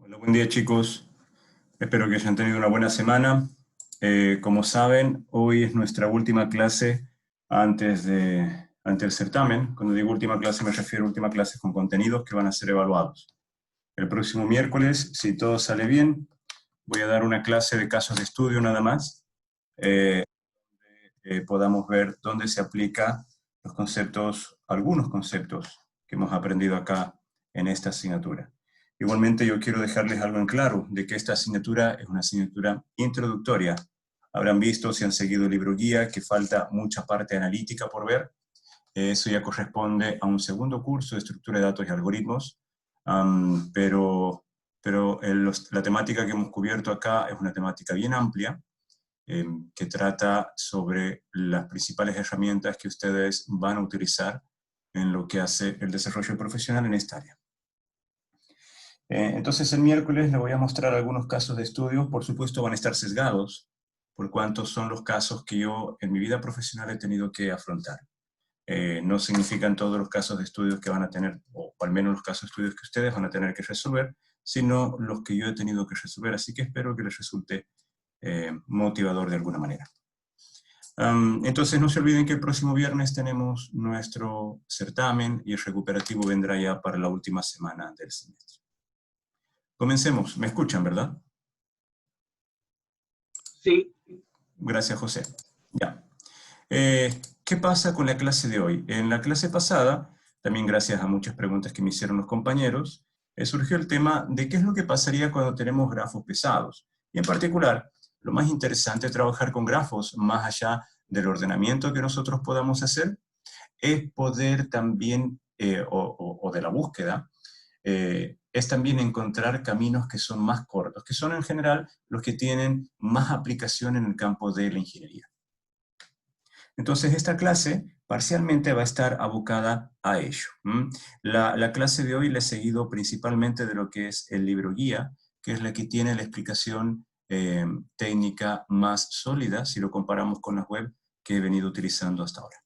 Hola, buen día chicos. Espero que hayan tenido una buena semana. Como saben, hoy es nuestra última clase ante el certamen. Cuando digo última clase me refiero a última clase con contenidos que van a ser evaluados. El próximo miércoles, si todo sale bien, voy a dar una clase de casos de estudio nada más. Podamos ver dónde se aplica los conceptos, algunos conceptos que hemos aprendido acá en esta asignatura. Igualmente yo quiero dejarles algo en claro, de que esta asignatura es una asignatura introductoria. Habrán visto, si han seguido el libro guía, que falta mucha parte analítica por ver. Eso ya corresponde a un segundo curso de estructura de datos y algoritmos, pero la temática que hemos cubierto acá es una temática bien amplia, que trata sobre las principales herramientas que ustedes van a utilizar en lo que hace el desarrollo profesional en esta área. Entonces el miércoles les voy a mostrar algunos casos de estudio. Por supuesto van a estar sesgados por cuántos son los casos que yo en mi vida profesional he tenido que afrontar. No significan todos los casos de estudios que van a tener, o al menos los casos de estudios que ustedes van a tener que resolver, sino los que yo he tenido que resolver. Así que espero que les resulte motivador de alguna manera. Entonces no se olviden que el próximo viernes tenemos nuestro certamen y el recuperativo vendrá ya para la última semana del semestre. Comencemos. ¿Me escuchan, verdad? Sí. Gracias, José. Ya. ¿Qué pasa con la clase de hoy? En la clase pasada, también gracias a muchas preguntas que me hicieron los compañeros, surgió el tema de qué es lo que pasaría cuando tenemos grafos pesados. Y en particular, lo más interesante de trabajar con grafos, más allá del ordenamiento que nosotros podamos hacer, es poder también, o de la búsqueda, es también encontrar caminos que son más cortos, que son en general los que tienen más aplicación en el campo de la ingeniería. Entonces esta clase parcialmente va a estar abocada a ello. La clase de hoy la he seguido principalmente de lo que es el libro guía, que es la que tiene la explicación técnica más sólida si lo comparamos con las web que he venido utilizando hasta ahora.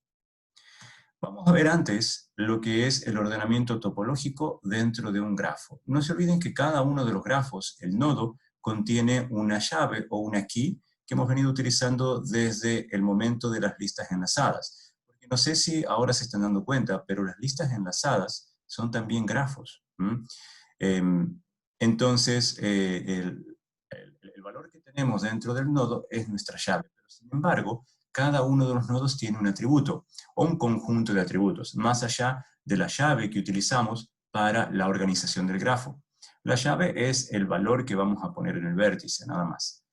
Vamos a ver antes lo que es el ordenamiento topológico dentro de un grafo. No se olviden que cada uno de los grafos, el nodo, contiene una llave o una key que hemos venido utilizando desde el momento de las listas enlazadas. Porque no sé si ahora se están dando cuenta, pero las listas enlazadas son también grafos. Entonces, el valor que tenemos dentro del nodo es nuestra llave. Pero sin embargo, cada uno de los nodos tiene un atributo o un conjunto de atributos, más allá de la llave que utilizamos para la organización del grafo. La llave es el valor que vamos a poner en el vértice, nada más.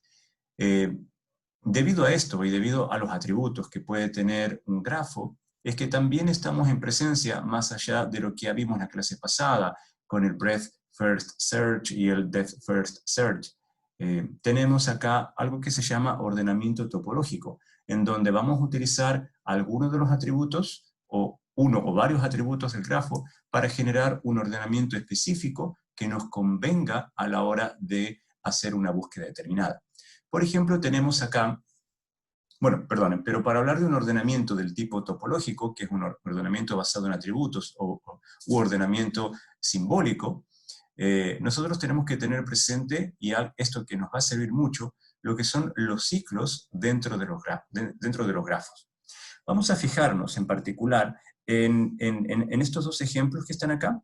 Debido a esto y debido a los atributos que puede tener un grafo, es que también estamos en presencia, más allá de lo que ya vimos en la clase pasada, con el Breadth First Search y el Depth First Search. Tenemos acá algo que se llama ordenamiento topológico, en donde vamos a utilizar algunos de los atributos, o uno o varios atributos del grafo, para generar un ordenamiento específico que nos convenga a la hora de hacer una búsqueda determinada. Por ejemplo, tenemos acá, bueno, perdonen, pero para hablar de un ordenamiento del tipo topológico, que es un ordenamiento basado en atributos u ordenamiento simbólico, nosotros tenemos que tener presente, y esto que nos va a servir mucho, lo que son los ciclos dentro de los grafos. Vamos a fijarnos en particular en estos dos ejemplos que están acá.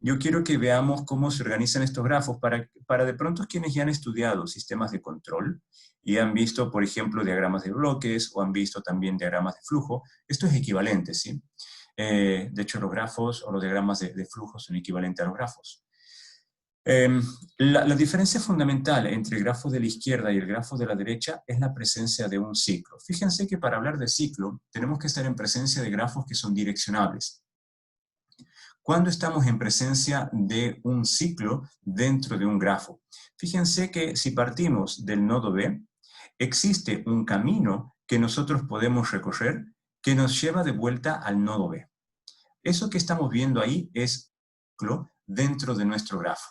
Yo quiero que veamos cómo se organizan estos grafos para de pronto quienes ya han estudiado sistemas de control y han visto, por ejemplo, diagramas de bloques o han visto también diagramas de flujo. Esto es equivalente, ¿sí? De hecho, los grafos o los diagramas de flujo son equivalentes a los grafos. La diferencia fundamental entre el grafo de la izquierda y el grafo de la derecha es la presencia de un ciclo. Fíjense que para hablar de ciclo tenemos que estar en presencia de grafos que son direccionables. Cuando estamos en presencia de un ciclo dentro de un grafo. Fíjense que si partimos del nodo B, existe un camino que nosotros podemos recorrer que nos lleva de vuelta al nodo B. Eso que estamos viendo ahí es un ciclo dentro de nuestro grafo.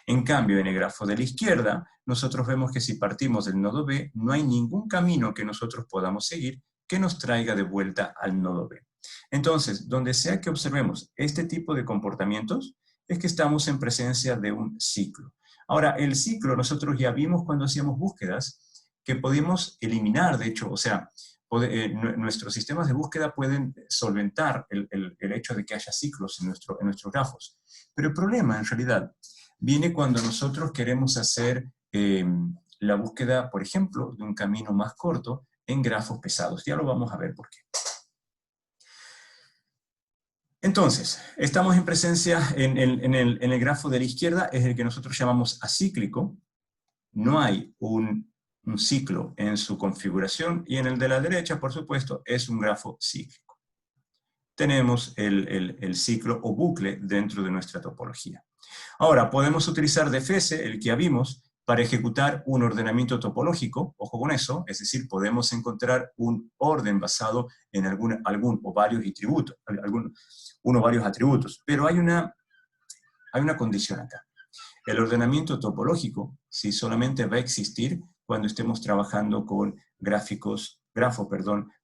En cambio, en el grafo de la izquierda, nosotros vemos que si partimos del nodo B, no hay ningún camino que nosotros podamos seguir que nos traiga de vuelta al nodo B. Entonces, donde sea que observemos este tipo de comportamientos, es que estamos en presencia de un ciclo. Ahora, el ciclo, nosotros ya vimos cuando hacíamos búsquedas que podemos eliminar, de hecho, o sea, nuestros sistemas de búsqueda pueden solventar el hecho de que haya ciclos en nuestros grafos. Pero el problema, en realidad, viene cuando nosotros queremos hacer la búsqueda, por ejemplo, de un camino más corto en grafos pesados. Ya lo vamos a ver por qué. Entonces, estamos en presencia en el grafo de la izquierda, es el que nosotros llamamos acíclico. No hay un ciclo en su configuración, y en el de la derecha, por supuesto, es un grafo cíclico. Tenemos el ciclo o bucle dentro de nuestra topología. Ahora, podemos utilizar DFS, el que ya vimos, para ejecutar un ordenamiento topológico, ojo con eso, es decir, podemos encontrar un orden basado en algún o varios atributos, uno o varios atributos, pero hay una condición acá. El ordenamiento topológico, sí, solamente va a existir cuando estemos trabajando con grafos,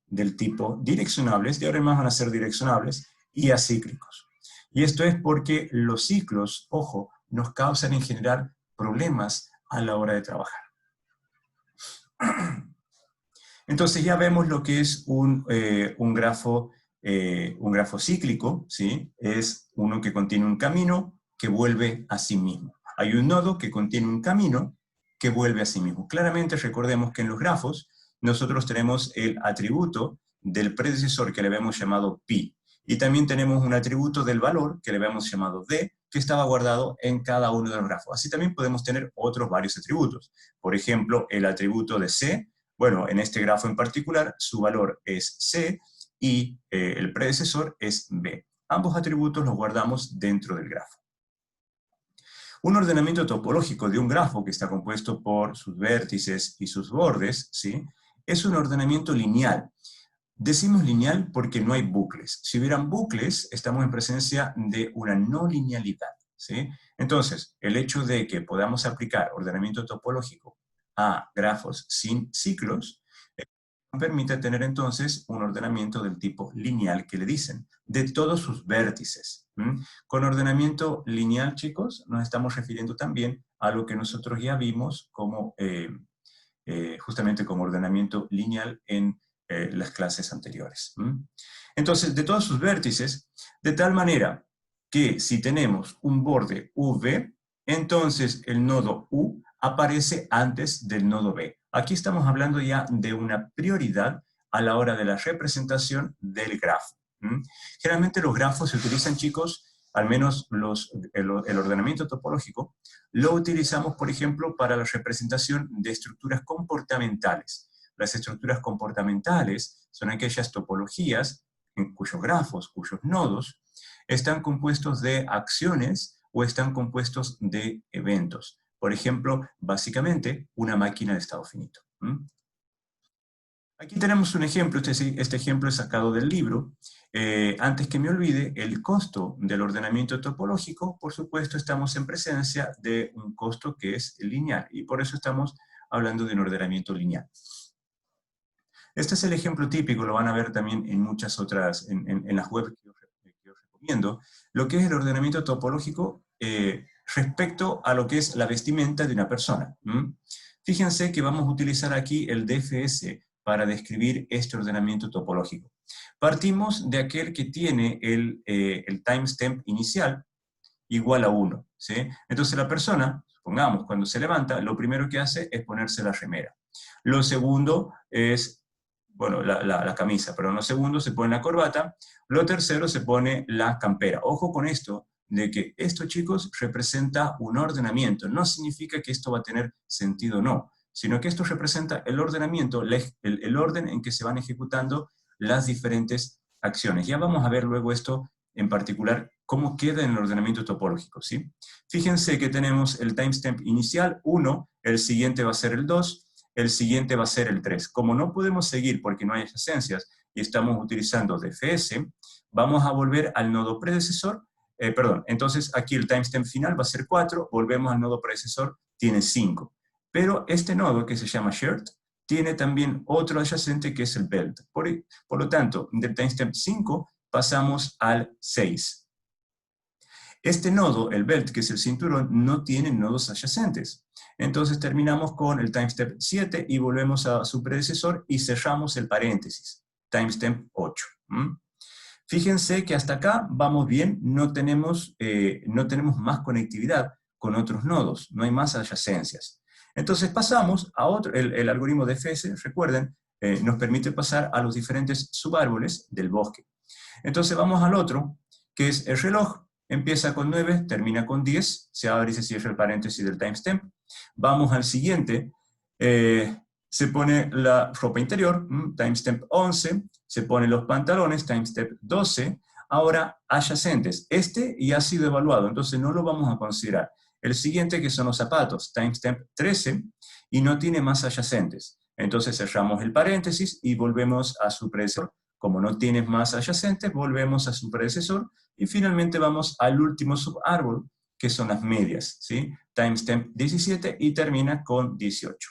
del tipo direccionables, de ahora en más van a ser direccionables, y acíclicos. Y esto es porque los ciclos, ojo, nos causan en general problemas a la hora de trabajar. Entonces ya vemos lo que es un grafo cíclico, ¿sí? Es uno que contiene un camino que vuelve a sí mismo. Hay un nodo que contiene un camino que vuelve a sí mismo. Claramente recordemos que en los grafos nosotros tenemos el atributo del predecesor que le habíamos llamado pi, y también tenemos un atributo del valor que le habíamos llamado d, que estaba guardado en cada uno de los grafos. Así también podemos tener otros varios atributos. Por ejemplo, el atributo de c, bueno, en este grafo en particular, su valor es c y el predecesor es b. Ambos atributos los guardamos dentro del grafo. Un ordenamiento topológico de un grafo que está compuesto por sus vértices y sus bordes, ¿sí? Es un ordenamiento lineal. Decimos lineal porque no hay bucles. Si hubieran bucles, estamos en presencia de una no linealidad, ¿sí? Entonces, el hecho de que podamos aplicar ordenamiento topológico a grafos sin ciclos nos permite tener entonces un ordenamiento del tipo lineal, que le dicen, de todos sus vértices. Con ordenamiento lineal, chicos, nos estamos refiriendo también a lo que nosotros ya vimos como justamente como ordenamiento lineal en las clases anteriores. Entonces, de todos sus vértices, de tal manera que si tenemos un borde V, entonces el nodo U aparece antes del nodo B. Aquí estamos hablando ya de una prioridad a la hora de la representación del grafo. Generalmente los grafos se utilizan, chicos, al menos el ordenamiento topológico, lo utilizamos, por ejemplo, para la representación de estructuras comportamentales. Las estructuras comportamentales son aquellas topologías en cuyos grafos, cuyos nodos, están compuestos de acciones o están compuestos de eventos. Por ejemplo, básicamente, una máquina de estado finito. Aquí tenemos un ejemplo, este ejemplo es sacado del libro. Antes que me olvide, el costo del ordenamiento topológico, por supuesto, estamos en presencia de un costo que es lineal, y por eso estamos hablando de un ordenamiento lineal. Este es el ejemplo típico, lo van a ver también en muchas otras, en las webs que os recomiendo, lo que es el ordenamiento topológico respecto a lo que es la vestimenta de una persona. Fíjense que vamos a utilizar aquí el DFS para describir este ordenamiento topológico. Partimos de aquel que tiene el timestamp inicial igual a 1, ¿sí? Entonces la persona, supongamos, cuando se levanta, lo primero que hace es ponerse la remera. Lo segundo es, bueno, la camisa, pero lo segundo se pone la corbata. Lo tercero se pone la campera. Ojo con esto, de que esto, chicos, representa un ordenamiento. No significa que esto va a tener sentido o no, sino que esto representa el ordenamiento, el orden en que se van ejecutando las diferentes acciones. Ya vamos a ver luego esto en particular, cómo queda en el ordenamiento topológico, ¿sí? Fíjense que tenemos el timestamp inicial, 1, el siguiente va a ser el 2, el siguiente va a ser el 3. Como no podemos seguir porque no hay adyacencias y estamos utilizando DFS, vamos a volver al nodo predecesor, entonces aquí el timestamp final va a ser 4, volvemos al nodo predecesor, tiene 5. Pero este nodo, que se llama shared, tiene también otro adyacente que es el belt. Por lo tanto, del timestamp 5 pasamos al 6. Este nodo, el belt, que es el cinturón, no tiene nodos adyacentes. Entonces terminamos con el timestamp 7 y volvemos a su predecesor y cerramos el paréntesis, timestamp 8. Fíjense que hasta acá vamos bien, no tenemos más conectividad con otros nodos, no hay más adyacencias. Entonces pasamos a otro, el algoritmo de DFS, recuerden, nos permite pasar a los diferentes subárboles del bosque. Entonces vamos al otro, que es el reloj. Empieza con 9, termina con 10, se abre y se cierra el paréntesis del timestamp. Vamos al siguiente, se pone la ropa interior, timestamp 11, se ponen los pantalones, timestamp 12, ahora adyacentes. Este ya ha sido evaluado, entonces no lo vamos a considerar. El siguiente, que son los zapatos, timestamp 13, y no tiene más adyacentes. Entonces cerramos el paréntesis y volvemos a su predecesor. Como no tiene más adyacentes, volvemos a su predecesor, y finalmente vamos al último subárbol, que son las medias, ¿sí? Timestamp 17 y termina con 18.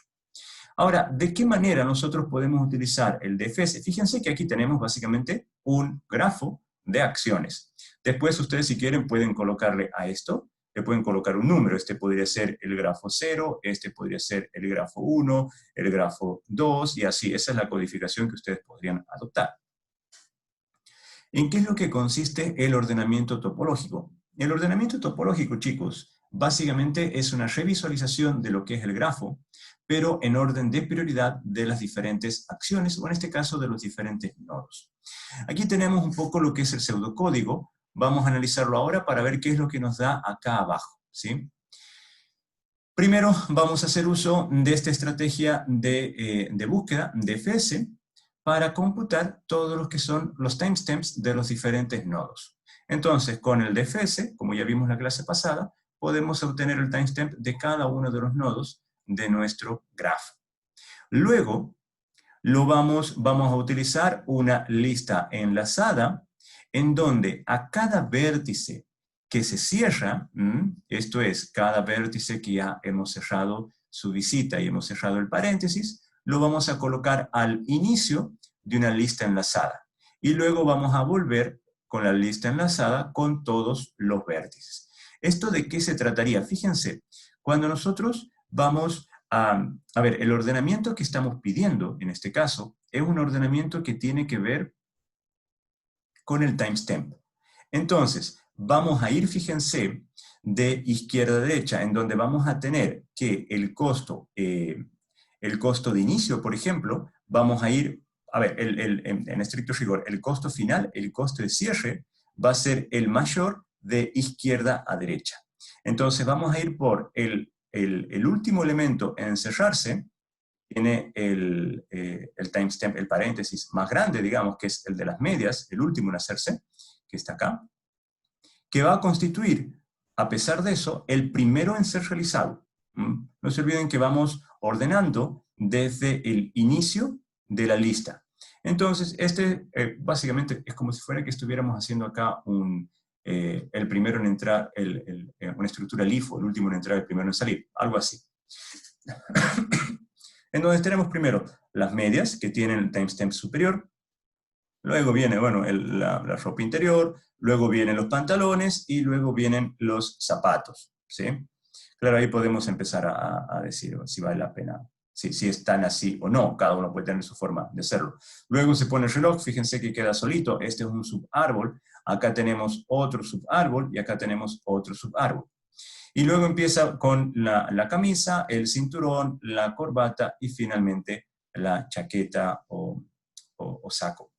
Ahora, ¿de qué manera nosotros podemos utilizar el DFS? Fíjense que aquí tenemos básicamente un grafo de acciones. Después ustedes, si quieren, pueden colocarle a esto, le pueden colocar un número. Este podría ser el grafo 0, este podría ser el grafo 1, el grafo 2, y así. Esa es la codificación que ustedes podrían adoptar. ¿En qué es lo que consiste el ordenamiento topológico? El ordenamiento topológico, chicos, básicamente es una revisualización de lo que es el grafo, pero en orden de prioridad de las diferentes acciones, o en este caso de los diferentes nodos. Aquí tenemos un poco lo que es el pseudocódigo. Vamos a analizarlo ahora para ver qué es lo que nos da acá abajo, ¿sí? Primero vamos a hacer uso de esta estrategia de búsqueda, DFS, para computar todos los que son los timestamps de los diferentes nodos. Entonces, con el DFS, como ya vimos en la clase pasada, podemos obtener el timestamp de cada uno de los nodos de nuestro grafo. Luego, vamos a utilizar una lista enlazada en donde a cada vértice que se cierra, esto es, cada vértice que ya hemos cerrado su visita y hemos cerrado el paréntesis, lo vamos a colocar al inicio de una lista enlazada. Y luego vamos a volver con la lista enlazada con todos los vértices. ¿Esto de qué se trataría? Fíjense, cuando nosotros vamos a ver, el ordenamiento que estamos pidiendo, en este caso, es un ordenamiento que tiene que ver con el timestamp. Entonces, vamos a ir, fíjense, de izquierda a derecha, en donde vamos a tener que el costo de inicio, por ejemplo, vamos a ir, a ver, en estricto rigor, el costo final, el costo de cierre, va a ser el mayor de izquierda a derecha. Entonces vamos a ir por el último elemento en cerrarse, tiene el timestamp, el paréntesis más grande, digamos, que es el de las medias, el último en hacerse, que está acá, que va a constituir, a pesar de eso, el primero en ser realizado. No se olviden que vamos ordenando desde el inicio de la lista. Entonces, básicamente es como si fuera que estuviéramos haciendo acá el primero en entrar, una estructura LIFO, el último en entrar, el primero en salir, algo así. Entonces tenemos primero las medias, que tienen el timestamp superior, luego viene, bueno, la ropa interior, luego vienen los pantalones, y luego vienen los zapatos, ¿sí? Claro, ahí podemos empezar a decir si vale la pena, si están así o no, cada uno puede tener su forma de hacerlo. Luego se pone el reloj, fíjense que queda solito, este es un subárbol, acá tenemos otro subárbol, y acá tenemos otro subárbol. Y luego empieza con la camisa, el cinturón, la corbata, y finalmente la chaqueta o saco.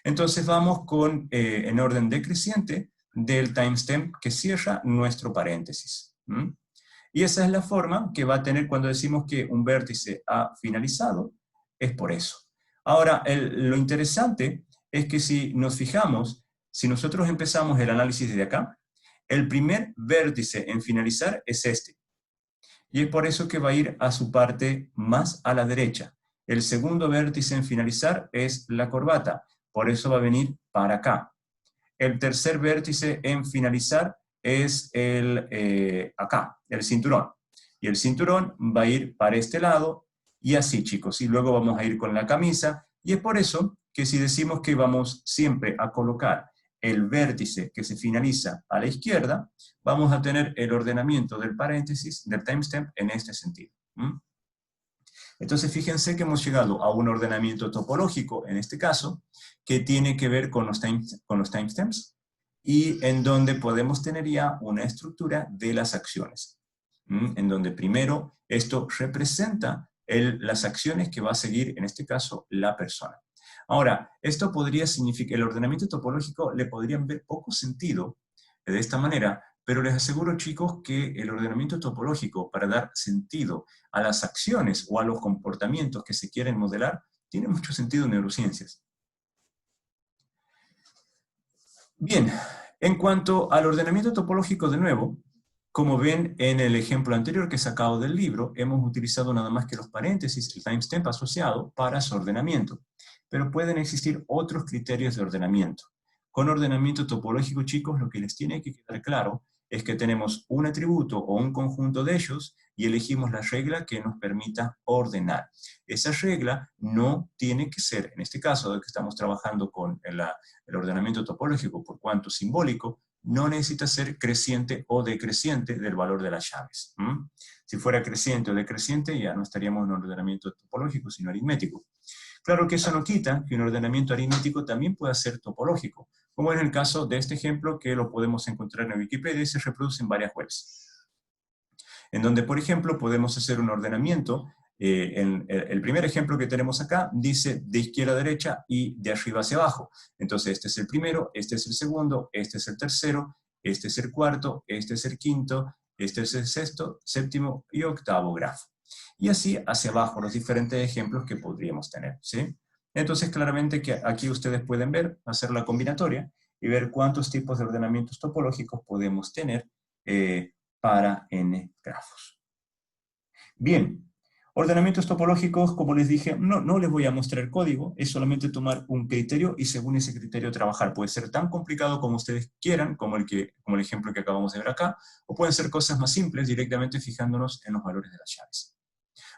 Entonces vamos en orden decreciente del timestamp que cierra nuestro paréntesis. Y esa es la forma que va a tener cuando decimos que un vértice ha finalizado, es por eso. Ahora, lo interesante es que si nos fijamos, si nosotros empezamos el análisis desde acá, el primer vértice en finalizar es este. Y es por eso que va a ir a su parte más a la derecha. El segundo vértice en finalizar es la corbata, por eso va a venir para acá. El tercer vértice en finalizar es acá, el cinturón. Y el cinturón va a ir para este lado, y así, chicos. Y luego vamos a ir con la camisa, y es por eso que si decimos que vamos siempre a colocar el vértice que se finaliza a la izquierda, vamos a tener el ordenamiento del paréntesis, del timestamp, en este sentido. Entonces fíjense que hemos llegado a un ordenamiento topológico, en este caso, que tiene que ver con los timestamps, y en donde podemos tener ya una estructura de las acciones, en donde primero esto representa las acciones que va a seguir, en este caso, la persona. Ahora, esto podría significar, el ordenamiento topológico le podrían ver poco sentido de esta manera, pero les aseguro, chicos, que el ordenamiento topológico, para dar sentido a las acciones o a los comportamientos que se quieren modelar, tiene mucho sentido en neurociencias. Bien, en cuanto al ordenamiento topológico, de nuevo, como ven en el ejemplo anterior que he sacado del libro, hemos utilizado nada más que los paréntesis, el timestamp asociado, para su ordenamiento. Pero pueden existir otros criterios de ordenamiento. Con ordenamiento topológico, chicos, lo que les tiene que quedar claro es que tenemos un atributo o un conjunto de ellos y elegimos la regla que nos permita ordenar. Esa regla no tiene que ser, en este caso de que estamos trabajando con el ordenamiento topológico por cuanto simbólico, no necesita ser creciente o decreciente del valor de las llaves. Si fuera creciente o decreciente, ya no estaríamos en un ordenamiento topológico, sino aritmético. Claro que eso no quita que un ordenamiento aritmético también pueda ser topológico, como en el caso de este ejemplo que lo podemos encontrar en Wikipedia y se reproduce en varias webs. En donde, por ejemplo, podemos hacer un ordenamiento. El primer ejemplo que tenemos acá dice de izquierda a derecha y de arriba hacia abajo. Entonces este es el primero, este es el segundo, este es el tercero, este es el cuarto, este es el quinto, este es el sexto, séptimo y octavo grafo. Y así hacia abajo los diferentes ejemplos que podríamos tener, ¿sí? Entonces claramente que aquí ustedes pueden ver, hacer la combinatoria y ver cuántos tipos de ordenamientos topológicos podemos tener para n grafos. Bien, ordenamientos topológicos, como les dije, no les voy a mostrar el código, es solamente tomar un criterio y según ese criterio trabajar. Puede ser tan complicado como ustedes quieran, como el ejemplo que acabamos de ver acá, o pueden ser cosas más simples, directamente fijándonos en los valores de las llaves.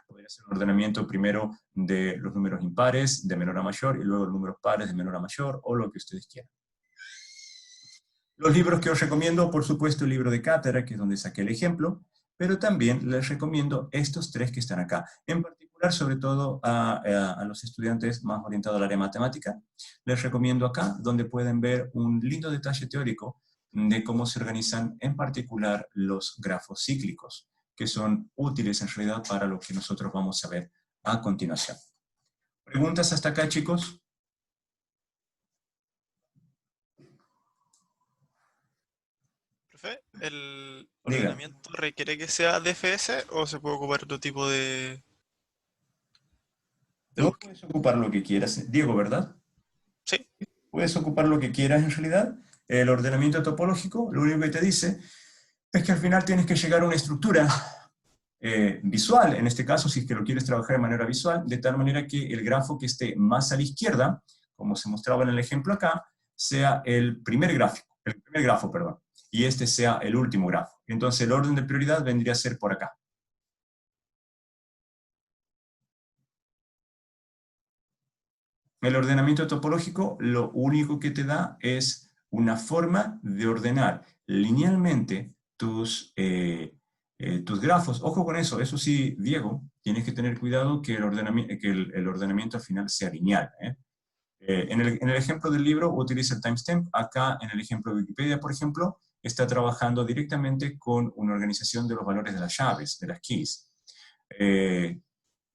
Podría ser un ordenamiento primero de los números impares, de menor a mayor, y luego los números pares de menor a mayor, o lo que ustedes quieran. Los libros que os recomiendo, por supuesto, el libro de cátedra, que es donde saqué el ejemplo, pero también les recomiendo estos tres que están acá. En particular, sobre todo a los estudiantes más orientados al área matemática, les recomiendo acá, donde pueden ver un lindo detalle teórico de cómo se organizan en particular los grafos cíclicos, que son útiles en realidad para lo que nosotros vamos a ver a continuación. ¿Preguntas hasta acá, chicos? ¿El Diga. ordenamiento requiere que sea DFS o se puede ocupar otro tipo de No, búsqueda? puedes ocupar lo que quieras. Diego, ¿verdad? Sí. Puedes ocupar lo que quieras en realidad. El ordenamiento topológico lo único que te dice es que al final tienes que llegar a una estructura visual, en este caso si es que lo quieres trabajar de manera visual, de tal manera que el grafo que esté más a la izquierda, como se mostraba en el ejemplo acá, sea el primer grafo, perdón, y este sea el último grafo. Entonces el orden de prioridad vendría a ser por acá. El ordenamiento topológico lo único que te da es una forma de ordenar linealmente tus grafos. Ojo con eso sí, Diego, tienes que tener cuidado que el ordenamiento al final sea lineal. En el ejemplo del libro utiliza el timestamp. Acá en el ejemplo de Wikipedia, por ejemplo, está trabajando directamente con una organización de los valores de las llaves, de las keys.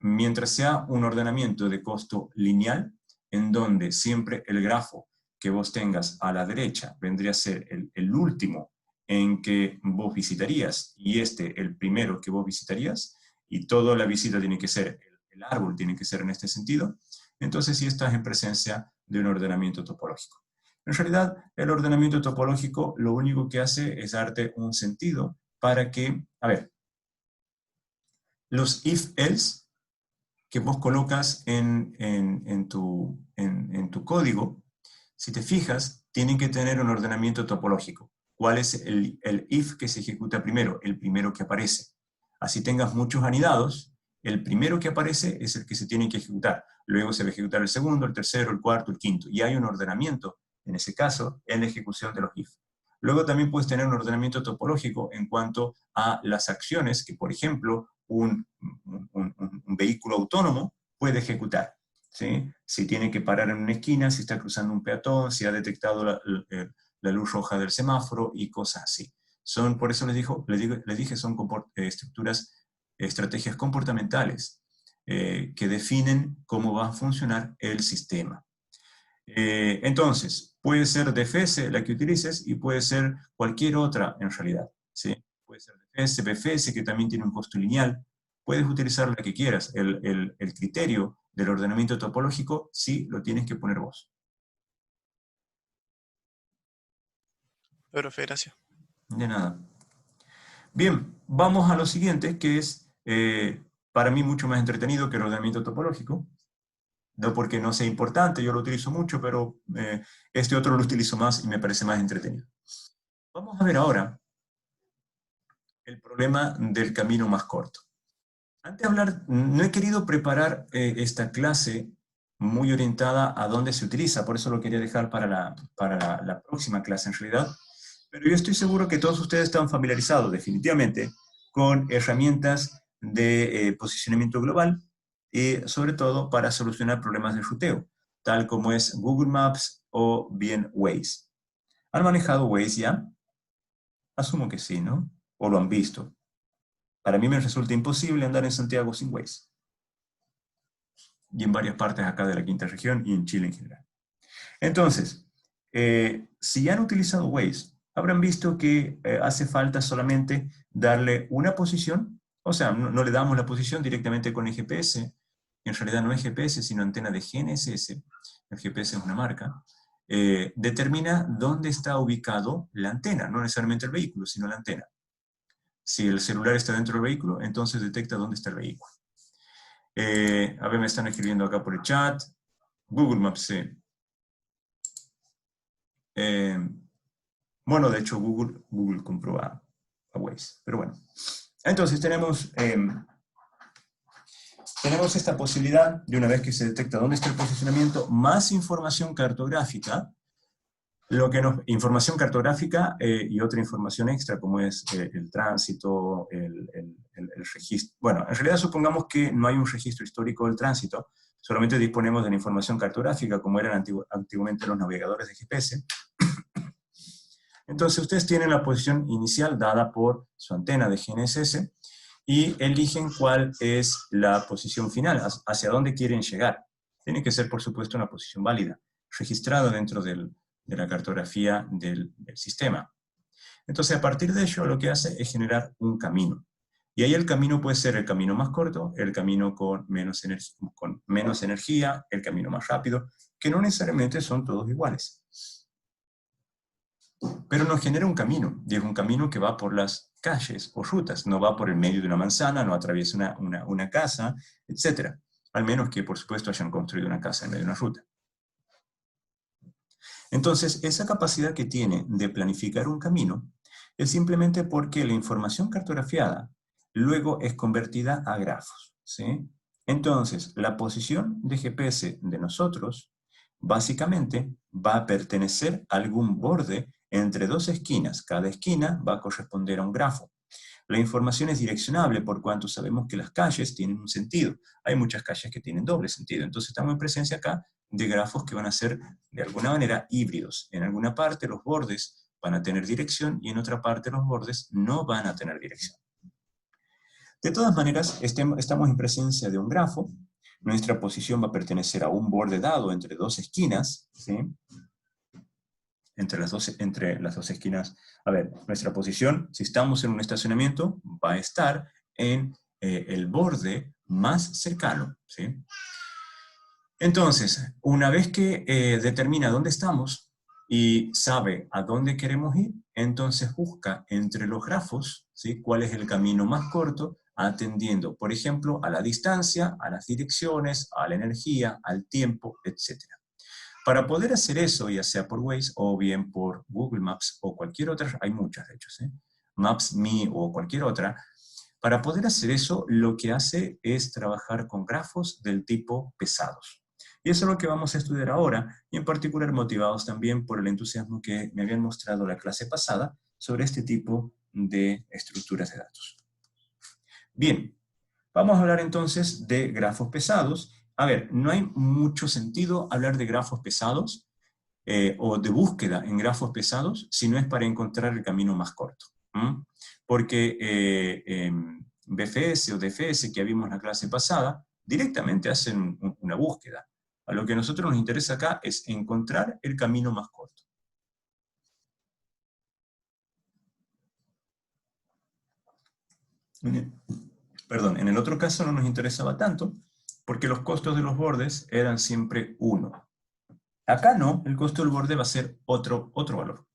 Mientras sea un ordenamiento de costo lineal, en donde siempre el grafo que vos tengas a la derecha vendría a ser el último en que vos visitarías, y este el primero que vos visitarías, y toda la visita tiene que ser, el árbol tiene que ser en este sentido, entonces sí estás en presencia de un ordenamiento topológico. En realidad, el ordenamiento topológico lo único que hace es darte un sentido para que, a ver, los if-else que vos colocas en tu código, si te fijas, tienen que tener un ordenamiento topológico. ¿Cuál es el if que se ejecuta primero? El primero que aparece. Así tengas muchos anidados, el primero que aparece es el que se tiene que ejecutar. Luego se va a ejecutar el segundo, el tercero, el cuarto, el quinto. Y hay un ordenamiento en ese caso, en la ejecución de los if. Luego también puedes tener un ordenamiento topológico en cuanto a las acciones que, por ejemplo, un vehículo autónomo puede ejecutar, ¿sí? Si tiene que parar en una esquina, si está cruzando un peatón, si ha detectado la luz roja del semáforo y cosas así. Por eso les dije, son estrategias comportamentales que definen cómo va a funcionar el sistema. Entonces, puede ser DFS la que utilices y puede ser cualquier otra en realidad, ¿sí? Puede ser DFS, BFS, que también tiene un costo lineal. Puedes utilizar la que quieras. El criterio del ordenamiento topológico sí lo tienes que poner vos. Profe, gracias. De nada. Bien, vamos a lo siguiente, que es para mí mucho más entretenido que el ordenamiento topológico. No porque no sea importante, yo lo utilizo mucho, pero este otro lo utilizo más y me parece más entretenido. Vamos a ver ahora el problema del camino más corto. Antes de hablar, no he querido preparar esta clase muy orientada a dónde se utiliza, por eso lo quería dejar para la próxima clase en realidad, pero yo estoy seguro que todos ustedes están familiarizados definitivamente con herramientas de posicionamiento global, sobre todo para solucionar problemas de ruteo, tal como es Google Maps o bien Waze. ¿Han manejado Waze ya? Asumo que sí, ¿no? O lo han visto. Para mí me resulta imposible andar en Santiago sin Waze. Y en varias partes acá de la quinta región y en Chile en general. Entonces, si han utilizado Waze, habrán visto que hace falta solamente darle una posición, o sea, no le damos la posición directamente con el GPS, en realidad no es GPS, sino antena de GNSS, el GPS es una marca, determina dónde está ubicado la antena, no necesariamente el vehículo, sino la antena. Si el celular está dentro del vehículo, entonces detecta dónde está el vehículo. A ver, me están escribiendo acá por el chat. Google Maps, sí. Bueno, de hecho, Google compró a Waze. Pero bueno. Entonces tenemos esta posibilidad, de una vez que se detecta dónde está el posicionamiento, más información cartográfica, información cartográfica y otra información extra, como es el tránsito, el registro. Bueno, en realidad supongamos que no hay un registro histórico del tránsito, solamente disponemos de la información cartográfica, como eran antiguamente los navegadores de GPS. Entonces ustedes tienen la posición inicial dada por su antena de GNSS y eligen cuál es la posición final, hacia dónde quieren llegar. Tiene que ser, por supuesto, una posición válida, registrada dentro de la cartografía del sistema. Entonces, a partir de ello, lo que hace es generar un camino. Y ahí el camino puede ser el camino más corto, el camino con menos energía, el camino más rápido, que no necesariamente son todos iguales. Pero nos genera un camino, y es un camino que va por las calles o rutas, no va por el medio de una manzana, no atraviesa una casa, etc. Al menos que, por supuesto, hayan construido una casa en medio de una ruta. Entonces, esa capacidad que tiene de planificar un camino es simplemente porque la información cartografiada luego es convertida a grafos, ¿sí? Entonces, la posición de GPS de nosotros básicamente va a pertenecer a algún borde entre dos esquinas. Cada esquina va a corresponder a un grafo. La información es direccionable por cuanto sabemos que las calles tienen un sentido. Hay muchas calles que tienen doble sentido. Entonces estamos en presencia acá de grafos que van a ser de alguna manera híbridos. En alguna parte los bordes van a tener dirección y en otra parte los bordes no van a tener dirección. De todas maneras, estamos en presencia de un grafo. Nuestra posición va a pertenecer a un borde dado entre dos esquinas, ¿sí? Entre las dos esquinas. A ver, nuestra posición, si estamos en un estacionamiento, va a estar en el borde más cercano, ¿sí? Entonces, una vez que determina dónde estamos y sabe a dónde queremos ir, entonces busca entre los grafos, ¿sí?, cuál es el camino más corto, atendiendo, por ejemplo, a la distancia, a las direcciones, a la energía, al tiempo, etc. Para poder hacer eso, ya sea por Waze o bien por Google Maps o cualquier otra, hay muchas de hecho, ¿sí?, Maps.me o cualquier otra, para poder hacer eso, lo que hace es trabajar con grafos del tipo pesados. Y eso es lo que vamos a estudiar ahora, y en particular motivados también por el entusiasmo que me habían mostrado la clase pasada sobre este tipo de estructuras de datos. Bien, vamos a hablar entonces de grafos pesados. A ver, no hay mucho sentido hablar de grafos pesados o de búsqueda en grafos pesados si no es para encontrar el camino más corto. Porque BFS o DFS que vimos en la clase pasada directamente hacen una búsqueda. A lo que a nosotros nos interesa acá es encontrar el camino más corto. Perdón, en el otro caso no nos interesaba tanto, porque los costos de los bordes eran siempre 1. Acá no, el costo del borde va a ser otro valor.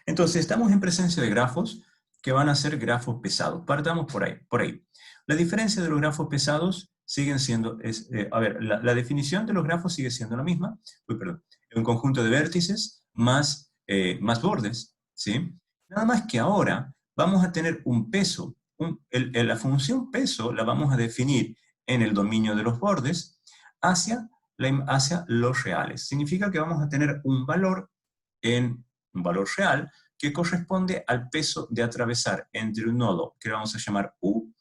Entonces, estamos en presencia de grafos que van a ser grafos pesados. Partamos por ahí. La diferencia de los grafos pesados siguen siendo, la definición de los grafos sigue siendo la misma. Un conjunto de vértices más bordes, ¿sí? Nada más que ahora vamos a tener un peso. La función peso la vamos a definir en el dominio de los bordes hacia los reales. Significa que vamos a tener un valor real que corresponde al peso de atravesar entre un nodo que vamos a llamar U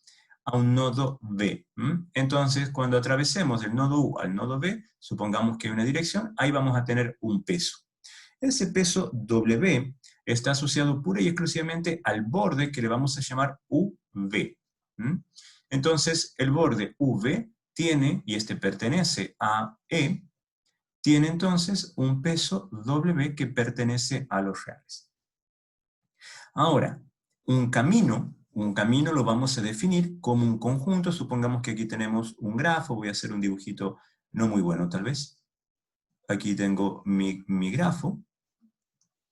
a un nodo B. Entonces, cuando atravesemos del nodo U al nodo B, supongamos que hay una dirección, ahí vamos a tener un peso. Ese peso W está asociado pura y exclusivamente al borde que le vamos a llamar UV. Entonces, el borde UV tiene, y este pertenece a E, tiene entonces un peso W que pertenece a los reales. Ahora, un camino lo vamos a definir como un conjunto. Supongamos que aquí tenemos un grafo, voy a hacer un dibujito no muy bueno tal vez. Aquí tengo mi grafo,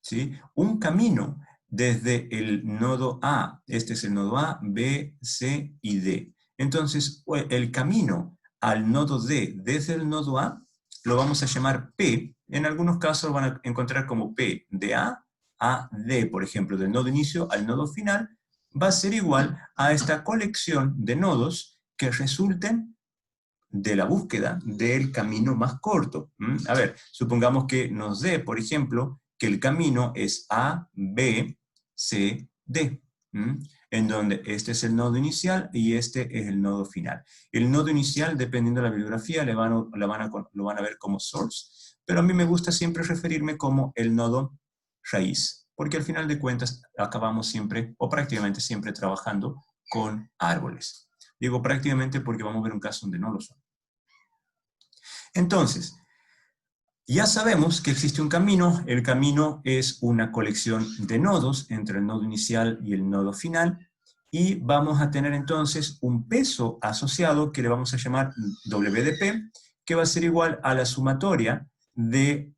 ¿sí? Un camino desde el nodo A, este es el nodo A, B, C y D. Entonces, el camino al nodo D desde el nodo A lo vamos a llamar P. En algunos casos lo van a encontrar como P de A a D, por ejemplo, del nodo inicio al nodo final, va a ser igual a esta colección de nodos que resulten de la búsqueda del camino más corto. A ver, supongamos que nos dé, por ejemplo, que el camino es A, B, C, D, en donde este es el nodo inicial y este es el nodo final. El nodo inicial, dependiendo de la bibliografía, lo van a ver como source, pero a mí me gusta siempre referirme como el nodo raíz, porque al final de cuentas acabamos siempre, o prácticamente siempre, trabajando con árboles. Digo prácticamente porque vamos a ver un caso donde no lo son. Entonces, ya sabemos que existe un camino. El camino es una colección de nodos entre el nodo inicial y el nodo final, y vamos a tener entonces un peso asociado que le vamos a llamar WDP, que va a ser igual a la sumatoria de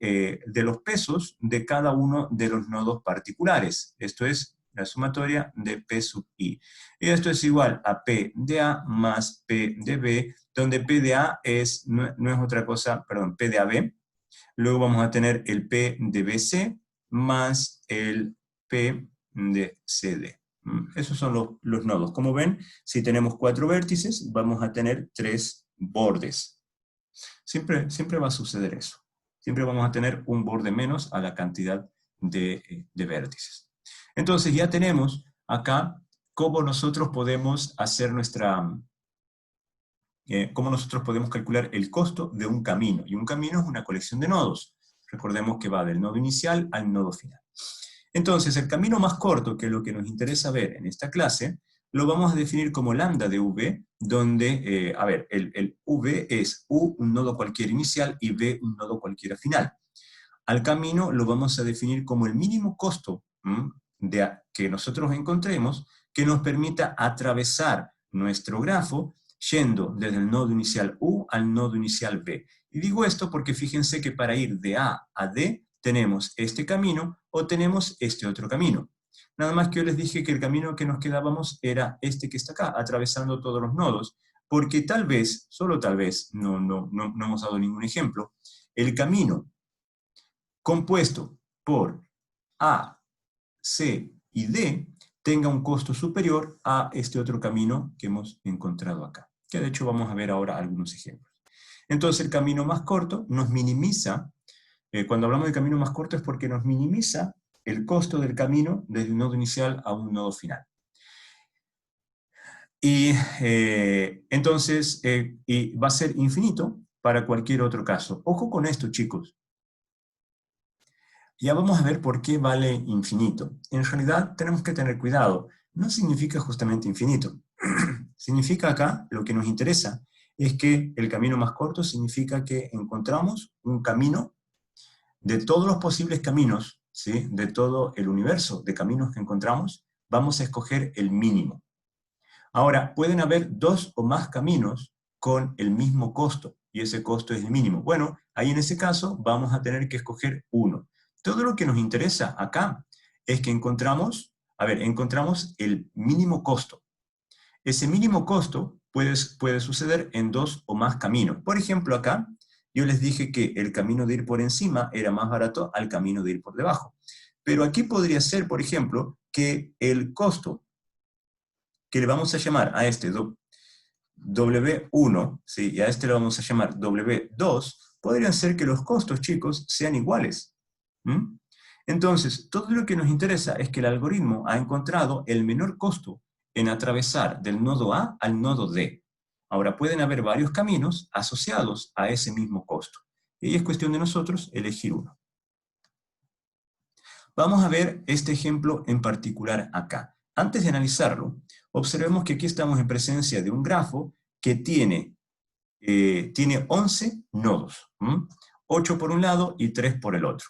los pesos de cada uno de los nodos particulares. Esto es la sumatoria de P sub I. Y esto es igual a P de A más P de B, donde P de A no es otra cosa, perdón, P de AB. Luego vamos a tener el P de BC más el P de CD. Esos son los nodos. Como ven, si tenemos 4 vértices, vamos a tener 3 bordes. Siempre va a suceder eso. Siempre vamos a tener un borde menos a la cantidad de vértices. Entonces ya tenemos acá cómo nosotros podemos hacer cómo nosotros podemos calcular el costo de un camino. Y un camino es una colección de nodos. Recordemos que va del nodo inicial al nodo final. Entonces, el camino más corto, que es lo que nos interesa ver en esta clase, lo vamos a definir como lambda de V, donde, el V es U, un nodo cualquiera inicial, y V, un nodo cualquiera final. Al camino lo vamos a definir como el mínimo costo que nosotros encontremos que nos permita atravesar nuestro grafo yendo desde el nodo inicial U al nodo inicial B. Y digo esto porque fíjense que para ir de A a D tenemos este camino o tenemos este otro camino. Nada más que yo les dije que el camino que nos quedábamos era este que está acá, atravesando todos los nodos, porque tal vez, solo tal vez, no hemos dado ningún ejemplo, el camino compuesto por A, C y D tenga un costo superior a este otro camino que hemos encontrado acá, que de hecho vamos a ver ahora algunos ejemplos. Entonces el camino más corto nos minimiza, cuando hablamos de camino más corto es porque nos minimiza el costo del camino desde un nodo inicial a un nodo final. Y entonces y va a ser infinito para cualquier otro caso. Ojo con esto, chicos. Ya vamos a ver por qué vale infinito. En realidad tenemos que tener cuidado. No significa justamente infinito. Significa acá, lo que nos interesa, es que el camino más corto significa que encontramos un camino de todos los posibles caminos, ¿sí? De todo el universo de caminos que encontramos, vamos a escoger el mínimo. Ahora, pueden haber dos o más caminos con el mismo costo, y ese costo es el mínimo. Bueno, ahí en ese caso vamos a tener que escoger uno. Todo lo que nos interesa acá es que encontramos el mínimo costo. Ese mínimo costo puede suceder en dos o más caminos. Por ejemplo, acá yo les dije que el camino de ir por encima era más barato al camino de ir por debajo. Pero aquí podría ser, por ejemplo, que el costo que le vamos a llamar a este W1, ¿sí? Y a este le vamos a llamar W2, podrían ser que los costos, chicos, sean iguales. ¿Mm? Entonces, todo lo que nos interesa es que el algoritmo ha encontrado el menor costo en atravesar del nodo A al nodo D. Ahora, pueden haber varios caminos asociados a ese mismo costo. Y es cuestión de nosotros elegir uno. Vamos a ver este ejemplo en particular acá. Antes de analizarlo, observemos que aquí estamos en presencia de un grafo que tiene 11 nodos, 8 por un lado y 3 por el otro.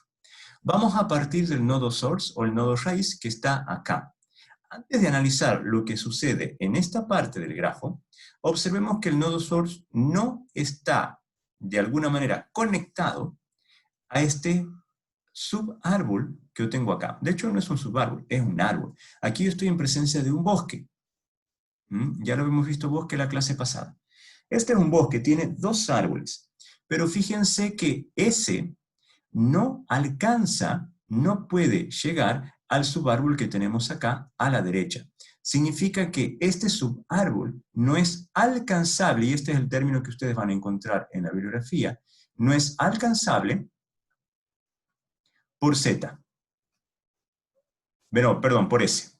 Vamos a partir del nodo source o el nodo raíz que está acá. Antes de analizar lo que sucede en esta parte del grafo, observemos que el nodo source no está de alguna manera conectado a este subárbol que yo tengo acá. De hecho, no es un subárbol, es un árbol. Aquí yo estoy en presencia de un bosque. Ya lo hemos visto bosque la clase pasada. Este es un bosque, tiene dos árboles. Pero fíjense que ese no alcanza, no puede llegar al subárbol que tenemos acá a la derecha. Significa que este subárbol no es alcanzable, y este es el término que ustedes van a encontrar en la bibliografía, no es alcanzable por Z. No, perdón, por S.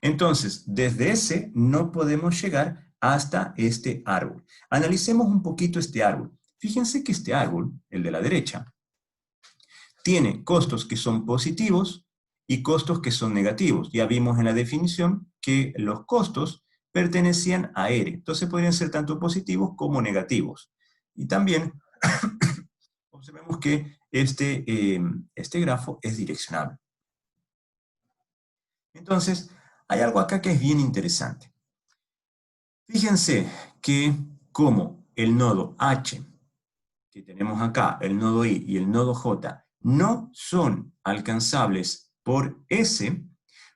Entonces, desde S no podemos llegar hasta este árbol. Analicemos un poquito este árbol. Fíjense que este árbol, el de la derecha, tiene costos que son positivos y costos que son negativos. Ya vimos en la definición que los costos pertenecían a R. Entonces podrían ser tanto positivos como negativos. Y también observemos que este grafo es direccionable. Entonces, hay algo acá que es bien interesante. Fíjense que como el nodo H, que tenemos acá, el nodo I y el nodo J, no son alcanzables por S,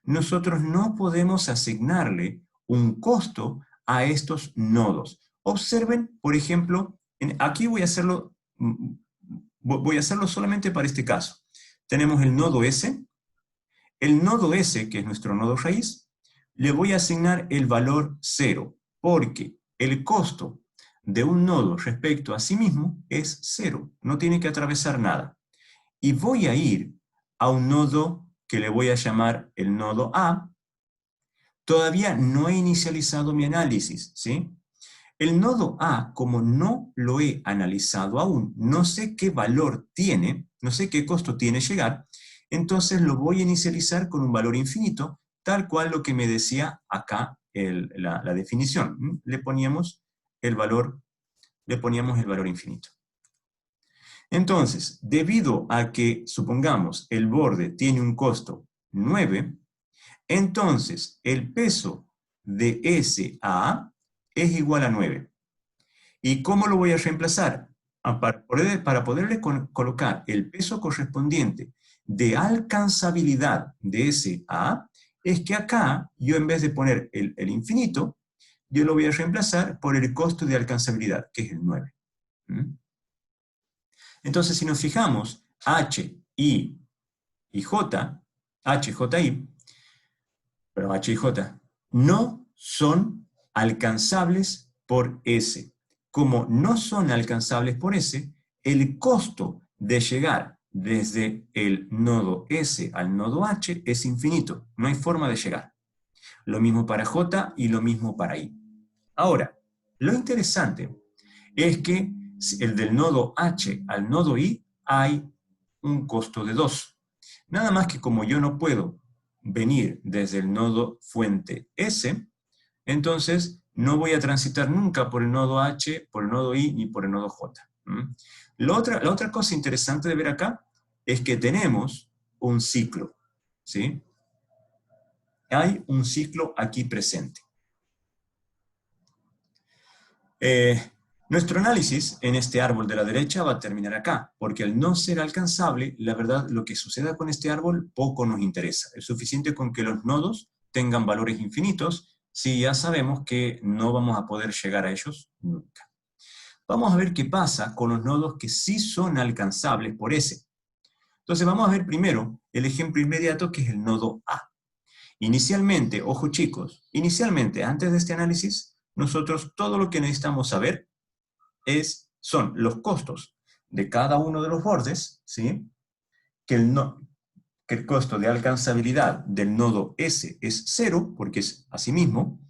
nosotros no podemos asignarle un costo a estos nodos. Observen, por ejemplo, aquí voy a hacerlo solamente para este caso. Tenemos el nodo S. El nodo S, que es nuestro nodo raíz, le voy a asignar el valor 0, porque el costo de un nodo respecto a sí mismo es 0, no tiene que atravesar nada. Y voy a ir a un nodo que le voy a llamar el nodo A. Todavía no he inicializado mi análisis, ¿sí? El nodo A, como no lo he analizado aún, no sé qué valor tiene, no sé qué costo tiene llegar, entonces lo voy a inicializar con un valor infinito, tal cual lo que me decía acá la definición. Le poníamos el valor infinito. Entonces, debido a que, supongamos, el borde tiene un costo 9, entonces el peso de S a A es igual a 9. ¿Y cómo lo voy a reemplazar? Para poderle colocar el peso correspondiente de alcanzabilidad de S a A, es que acá, yo en vez de poner el infinito, yo lo voy a reemplazar por el costo de alcanzabilidad, que es el 9. Entonces, si nos fijamos, H, I y J, H, J, I, pero H y J, no son alcanzables por S. como no son alcanzables por S, el costo de llegar desde el nodo S al nodo H es infinito. No hay forma de llegar. Lo mismo para J y lo mismo para I. Ahora, lo interesante es que el del nodo H al nodo I hay un costo de 2. Nada más que como yo no puedo venir desde el nodo fuente S, entonces no voy a transitar nunca por el nodo H, por el nodo I, ni por el nodo J. La otra cosa interesante de ver acá es que tenemos un ciclo, ¿sí? Hay un ciclo aquí presente. Nuestro análisis en este árbol de la derecha va a terminar acá, porque al no ser alcanzable, la verdad, lo que suceda con este árbol poco nos interesa. Es suficiente con que los nodos tengan valores infinitos, si ya sabemos que no vamos a poder llegar a ellos nunca. Vamos a ver qué pasa con los nodos que sí son alcanzables por S. Entonces vamos a ver primero el ejemplo inmediato, que es el nodo A. Inicialmente, ojo chicos, inicialmente, antes de este análisis, nosotros todo lo que necesitamos saber son los costos de cada uno de los bordes, ¿sí? Que el costo de alcanzabilidad del nodo S es 0, porque es así mismo,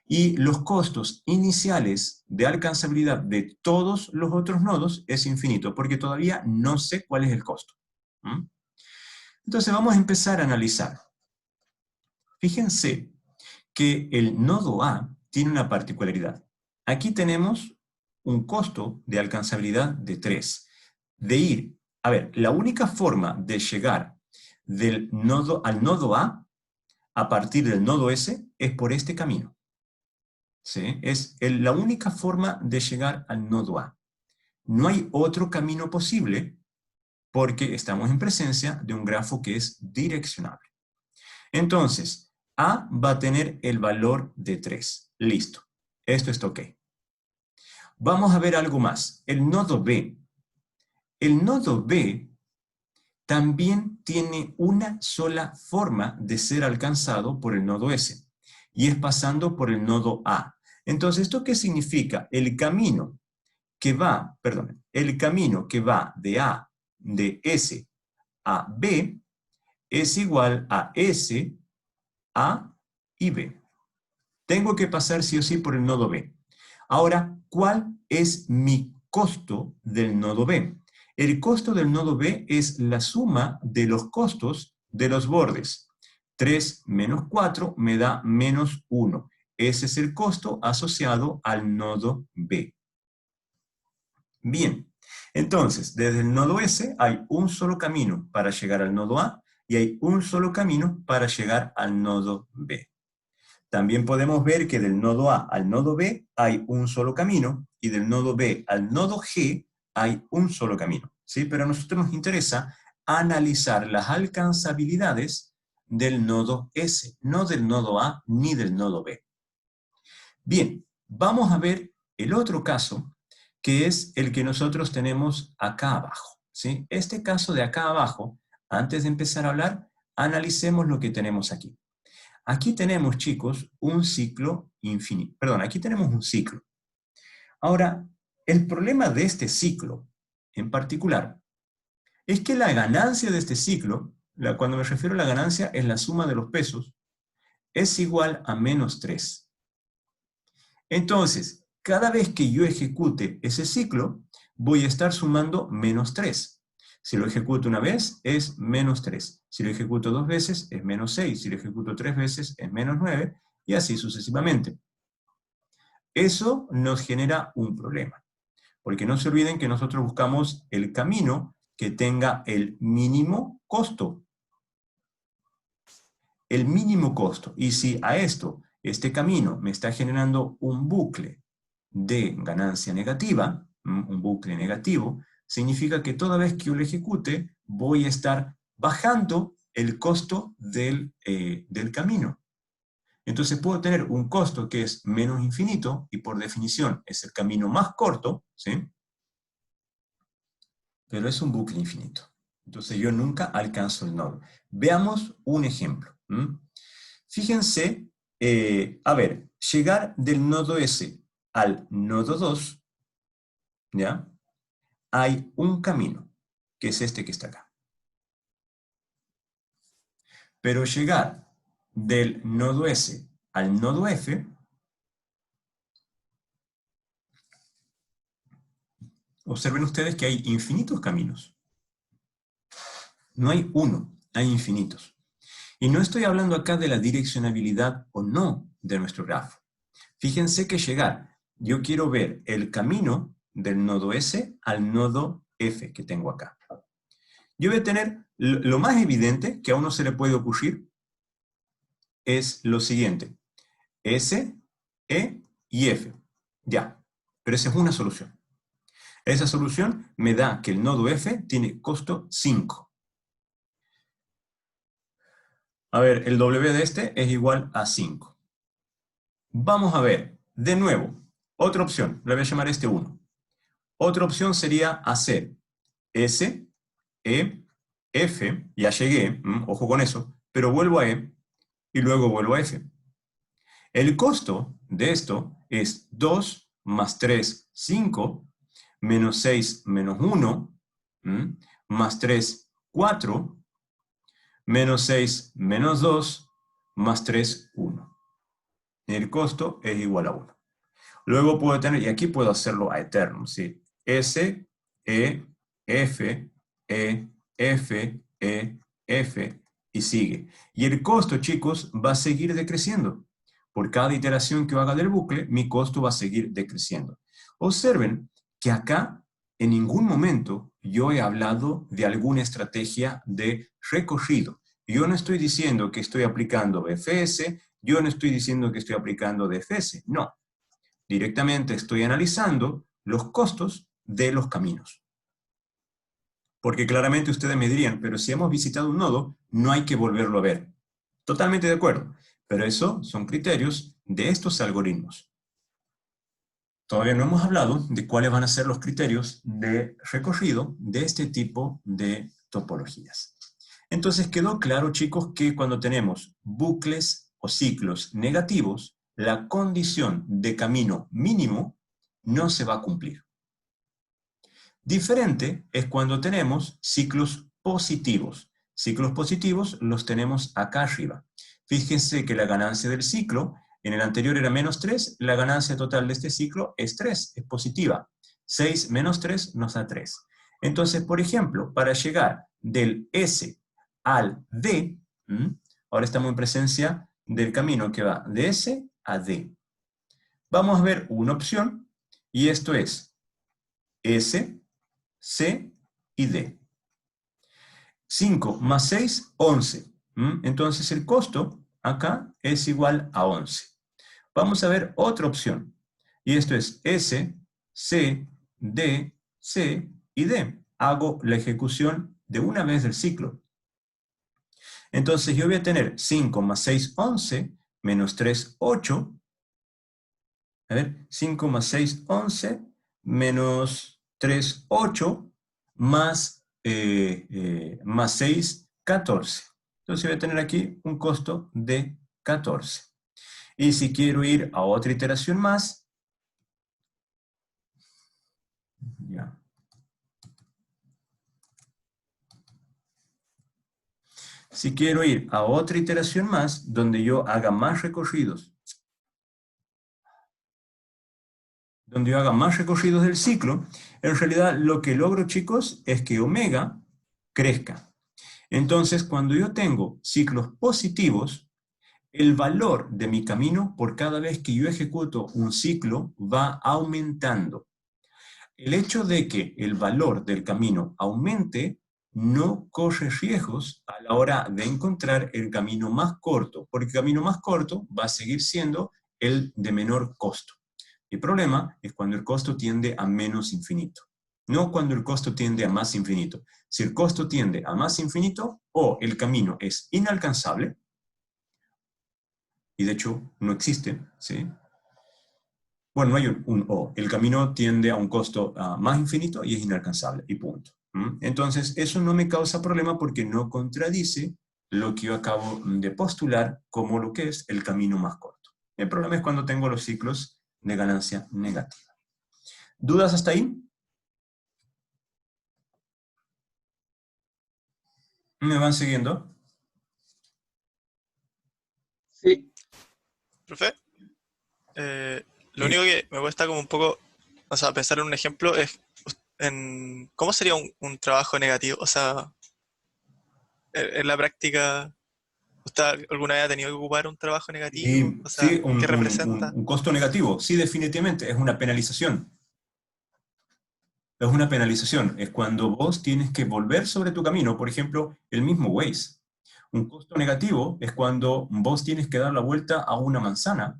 y los costos iniciales de alcanzabilidad de todos los otros nodos es infinito, porque todavía no sé cuál es el costo. Entonces vamos a empezar a analizar. Fíjense que el nodo A tiene una particularidad. Aquí tenemos un costo de alcanzabilidad de 3. A ver, la única forma de llegar del nodo al nodo a partir del nodo S, es por este camino. ¿Sí? Es la única forma de llegar al nodo A. No hay otro camino posible porque estamos en presencia de un grafo que es direccionable. Entonces, A va a tener el valor de 3. Listo. Esto está ok. Vamos a ver algo más. El nodo B. El nodo B también tiene una sola forma de ser alcanzado por el nodo S, y es pasando por el nodo A. Entonces, ¿esto qué significa? El camino que va de S a B es igual a S, A y B. Tengo que pasar sí o sí por el nodo B. Ahora, ¿cuál es mi costo del nodo B? El costo del nodo B es la suma de los costos de los bordes. 3 menos 4 me da menos 1. Ese es el costo asociado al nodo B. Bien, entonces, desde el nodo S hay un solo camino para llegar al nodo A y hay un solo camino para llegar al nodo B. También podemos ver que del nodo A al nodo B hay un solo camino y del nodo B al nodo G hay un solo camino, ¿sí? Pero a nosotros nos interesa analizar las alcanzabilidades del nodo S, no del nodo A ni del nodo B. Bien, vamos a ver el otro caso, que es el que nosotros tenemos acá abajo, ¿sí? Este caso de acá abajo, antes de empezar a hablar, analicemos lo que tenemos aquí. Aquí tenemos, chicos, un ciclo infinito. Perdón, aquí tenemos un ciclo. Ahora, el problema de este ciclo, en particular, es que la ganancia de este ciclo, cuando me refiero a la ganancia, es la suma de los pesos, es igual a menos 3. Entonces, cada vez que yo ejecute ese ciclo, voy a estar sumando menos 3. Si lo ejecuto una vez, es menos 3. Si lo ejecuto 2 veces, es menos 6. Si lo ejecuto 3 veces, es menos 9. Y así sucesivamente. Eso nos genera un problema. Porque no se olviden que nosotros buscamos el camino que tenga el mínimo costo. El mínimo costo. Y si a este camino me está generando un bucle de ganancia negativa, un bucle negativo, significa que toda vez que yo lo ejecute, voy a estar bajando el costo del camino. Entonces puedo tener un costo que es menos infinito, y por definición es el camino más corto, ¿sí? Pero es un bucle infinito. Entonces yo nunca alcanzo el nodo. Veamos un ejemplo. Fíjense, a ver, llegar del nodo S al nodo 2 ¿ya? Hay un camino, que es este que está acá. Pero llegar del nodo S al nodo F, observen ustedes que hay infinitos caminos. No hay uno, hay infinitos. Y no estoy hablando acá de la direccionabilidad o no de nuestro grafo. Fíjense que llegar, yo quiero ver el camino del nodo S al nodo F que tengo acá. Yo voy a tener, lo más evidente que a uno se le puede ocurrir es lo siguiente. S, E y F. Ya, pero esa es una solución. Esa solución me da que el nodo F tiene costo 5. A ver, el W de este es igual a 5. Vamos a ver, de nuevo, otra opción, le voy a llamar este 1. Otra opción sería hacer S, E, F, ya llegué, ojo con eso, pero vuelvo a E y luego vuelvo a F. El costo de esto es 2 más 3, 5, menos 6, menos 1, más 3, 4, menos 6, menos 2, más 3, 1. El costo es igual a 1. Luego puedo tener, y aquí puedo hacerlo a eterno, ¿sí? S, E, F, E, F, E, F, y sigue. Y el costo, chicos, va a seguir decreciendo. Por cada iteración que yo haga del bucle, mi costo va a seguir decreciendo. Observen que acá, en ningún momento, yo he hablado de alguna estrategia de recorrido. Yo no estoy diciendo que estoy aplicando BFS, yo no estoy diciendo que estoy aplicando DFS, no. Directamente estoy analizando los costos de los caminos. Porque claramente ustedes me dirían, pero si hemos visitado un nodo, no hay que volverlo a ver. Totalmente de acuerdo, pero eso son criterios de estos algoritmos. Todavía no hemos hablado de cuáles van a ser los criterios de recorrido de este tipo de topologías. Entonces quedó claro, chicos, que cuando tenemos bucles o ciclos negativos, la condición de camino mínimo no se va a cumplir. Diferente es cuando tenemos ciclos positivos. Ciclos positivos los tenemos acá arriba. Fíjense que la ganancia del ciclo, en el anterior era menos 3, la ganancia total de este ciclo es 3, es positiva. 6 menos 3 nos da 3. Entonces, por ejemplo, para llegar del S al D, ahora estamos en presencia del camino que va de S a D. Vamos a ver una opción, y esto es S, C y D. 5 más 6, 11. Entonces el costo acá es igual a 11. Vamos a ver otra opción. Y esto es S, C, D, C y D. Hago la ejecución de una vez del ciclo. Entonces yo voy a tener 5 más 6, 11, menos 3, 8. A ver, 5 más 6, 11, menos 3, 8, más 6, 14. Entonces voy a tener aquí un costo de 14. Y si quiero ir a otra iteración más, ya. Si quiero ir a otra iteración más, donde yo haga más recorridos, del ciclo, en realidad lo que logro, chicos, es que omega crezca. Entonces, cuando yo tengo ciclos positivos, el valor de mi camino por cada vez que yo ejecuto un ciclo va aumentando. El hecho de que el valor del camino aumente no corre riesgos a la hora de encontrar el camino más corto, porque el camino más corto va a seguir siendo el de menor costo. El problema es cuando el costo tiende a menos infinito, no cuando el costo tiende a más infinito. Si el costo tiende a más infinito, o el camino es inalcanzable, y de hecho no existe, ¿sí? Bueno, no hay un O. El camino tiende a un costo más infinito y es inalcanzable, y punto. Entonces, eso no me causa problema porque no contradice lo que yo acabo de postular como lo que es el camino más corto. El problema es cuando tengo los ciclos de ganancia negativa. ¿Dudas hasta ahí? ¿Me van siguiendo? Sí, Profe, eh, lo Sí. único que me cuesta como un poco, o sea, pensar en un ejemplo es en cómo sería un trabajo negativo. O sea, en la práctica, ¿usted alguna vez ha tenido que ocupar un trabajo negativo? Y O sí, sea, ¿qué representa? un costo negativo, sí, definitivamente, es una penalización. Es una penalización, es cuando vos tienes que volver sobre tu camino, por ejemplo, el mismo Waze. Un costo negativo es cuando vos tienes que dar la vuelta a una manzana,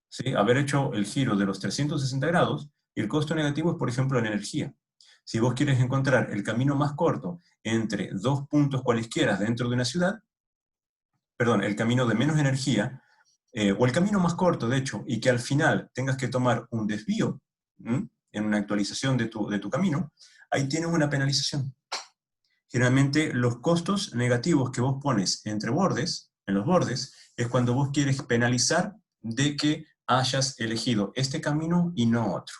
¿sí? Haber hecho el giro de los 360 grados, y el costo negativo es, por ejemplo, la energía. Si vos quieres encontrar el camino más corto entre dos puntos cualesquiera dentro de una ciudad, perdón, el camino de menos energía, o el camino más corto, de hecho, y que al final tengas que tomar un desvío, ¿m? En una actualización de tu camino, ahí tienes una penalización. Generalmente los costos negativos que vos pones entre bordes, en los bordes, es cuando vos quieres penalizar de que hayas elegido este camino y no otro.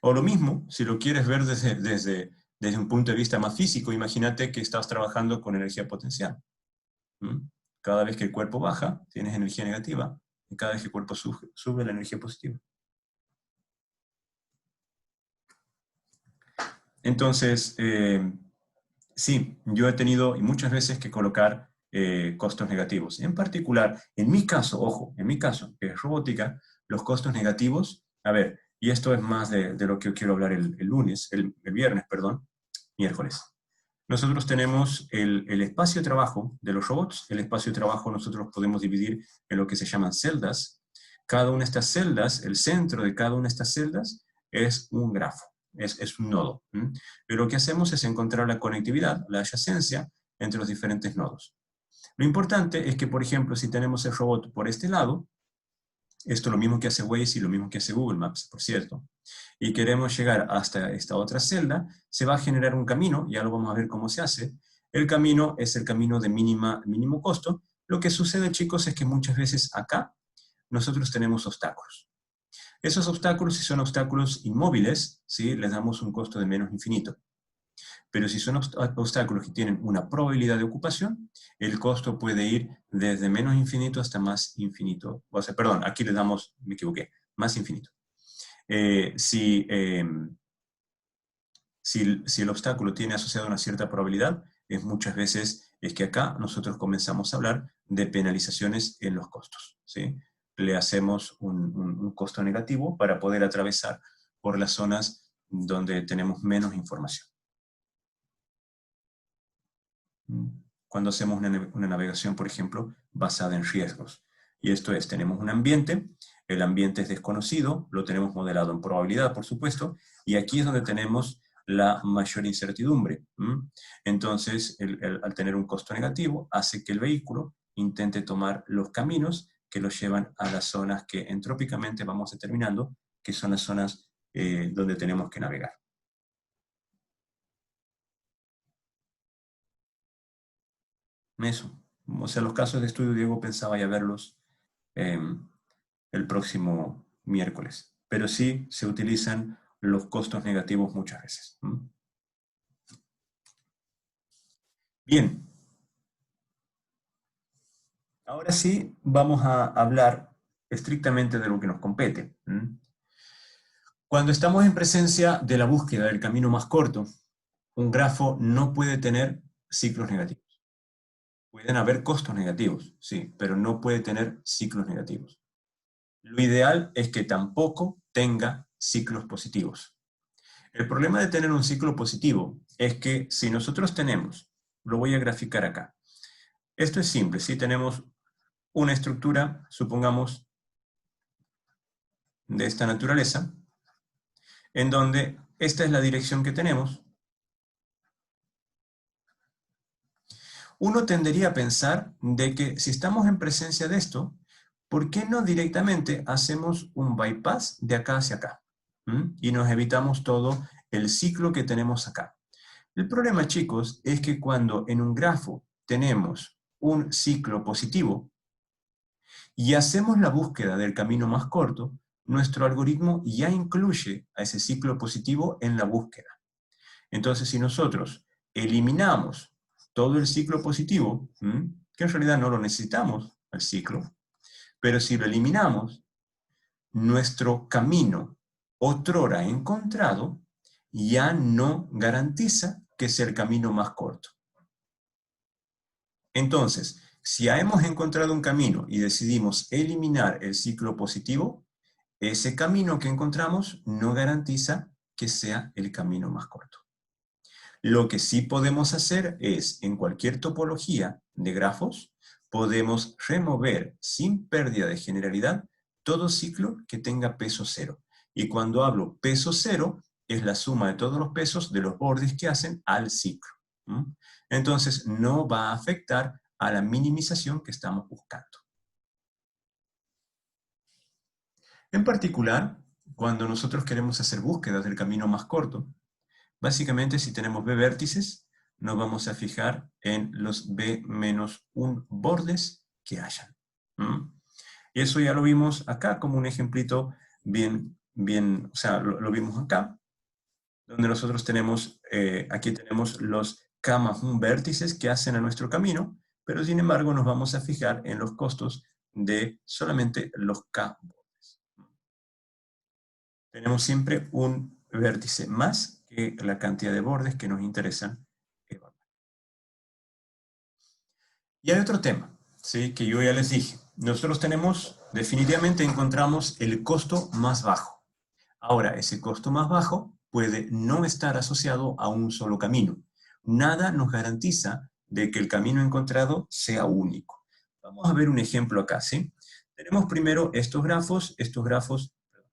O lo mismo, si lo quieres ver desde un punto de vista más físico, imagínate que estás trabajando con energía potencial. ¿Mm? Cada vez que el cuerpo baja, tienes energía negativa, y cada vez que el cuerpo sube la energía positiva. Entonces, sí, yo he tenido y muchas veces que colocar costos negativos. En particular, en mi caso, ojo, en mi caso, que es robótica, los costos negativos, a ver, y esto es más de lo que yo quiero hablar el viernes, perdón, miércoles. Nosotros tenemos el espacio de trabajo de los robots. El espacio de trabajo nosotros podemos dividir en lo que se llaman celdas. Cada una de estas celdas, el centro de cada una de estas celdas es un grafo, es un nodo. Pero lo que hacemos es encontrar la conectividad, la adyacencia entre los diferentes nodos. Lo importante es que, por ejemplo, si tenemos el robot por este lado, esto es lo mismo que hace Waze y lo mismo que hace Google Maps, por cierto, y queremos llegar hasta esta otra celda, se va a generar un camino, ya lo vamos a ver cómo se hace. El camino es el camino de mínimo costo. Lo que sucede, chicos, es que muchas veces acá nosotros tenemos obstáculos. Esos obstáculos, si son obstáculos inmóviles, ¿sí? Les damos un costo de menos infinito. Pero si son obstáculos que tienen una probabilidad de ocupación, el costo puede ir desde menos infinito hasta más infinito. O sea, perdón, aquí le damos, me equivoqué, más infinito. Eh, si, eh, si el obstáculo tiene asociado una cierta probabilidad, es muchas veces es que acá nosotros comenzamos a hablar de penalizaciones en los costos, ¿sí? Le hacemos un costo negativo para poder atravesar por las zonas donde tenemos menos información. Cuando hacemos una navegación, por ejemplo, basada en riesgos. Y esto es, tenemos un ambiente, el ambiente es desconocido, lo tenemos modelado en probabilidad, por supuesto, y aquí es donde tenemos la mayor incertidumbre. Entonces, al tener un costo negativo, hace que el vehículo intente tomar los caminos que los llevan a las zonas que entrópicamente vamos determinando, que son las zonas donde tenemos que navegar. Eso. O sea, los casos de estudio, Diego, pensaba ya verlos eh, el próximo miércoles. Pero sí se utilizan los costos negativos muchas veces. Bien, ahora sí vamos a hablar estrictamente de lo que nos compete. Cuando estamos en presencia de la búsqueda del camino más corto, un grafo no puede tener ciclos negativos. Pueden haber costos negativos, sí, pero no puede tener ciclos negativos. Lo ideal es que tampoco tenga ciclos positivos. El problema de tener un ciclo positivo es que si nosotros tenemos, lo voy a graficar acá, esto es simple, si tenemos una estructura, supongamos, de esta naturaleza, en donde esta es la dirección que tenemos, uno tendería a pensar de que si estamos en presencia de esto, ¿por qué no directamente hacemos un bypass de acá hacia acá? Y nos evitamos todo el ciclo que tenemos acá. El problema, chicos, es que cuando en un grafo tenemos un ciclo positivo y hacemos la búsqueda del camino más corto, nuestro algoritmo ya incluye a ese ciclo positivo en la búsqueda. Entonces, si nosotros eliminamos todo el ciclo positivo, que en realidad no lo necesitamos al ciclo, pero si lo eliminamos, nuestro camino otrora encontrado ya no garantiza que sea el camino más corto. Entonces, si ya hemos encontrado un camino y decidimos eliminar el ciclo positivo, ese camino que encontramos no garantiza que sea el camino más corto. Lo que sí podemos hacer es, en cualquier topología de grafos, podemos remover sin pérdida de generalidad todo ciclo que tenga peso cero. Y cuando hablo peso cero, es la suma de todos los pesos de los bordes que hacen al ciclo. Entonces, no va a afectar a la minimización que estamos buscando. En particular, cuando nosotros queremos hacer búsquedas del camino más corto, básicamente si tenemos B vértices, nos vamos a fijar en los B-1 bordes que hayan. Y eso ya lo vimos acá como un ejemplito bien, o sea, lo vimos acá, donde nosotros tenemos, aquí tenemos los K+1 vértices que hacen a nuestro camino, pero sin embargo nos vamos a fijar en los costos de solamente los K bordes. Tenemos siempre un vértice más que la cantidad de bordes que nos interesan evaluar. Y hay otro tema, ¿sí? Que yo ya les dije. Nosotros definitivamente encontramos el costo más bajo. Ahora, ese costo más bajo puede no estar asociado a un solo camino. Nada nos garantiza de que el camino encontrado sea único. Vamos a ver un ejemplo acá, ¿sí? Tenemos primero estos grafos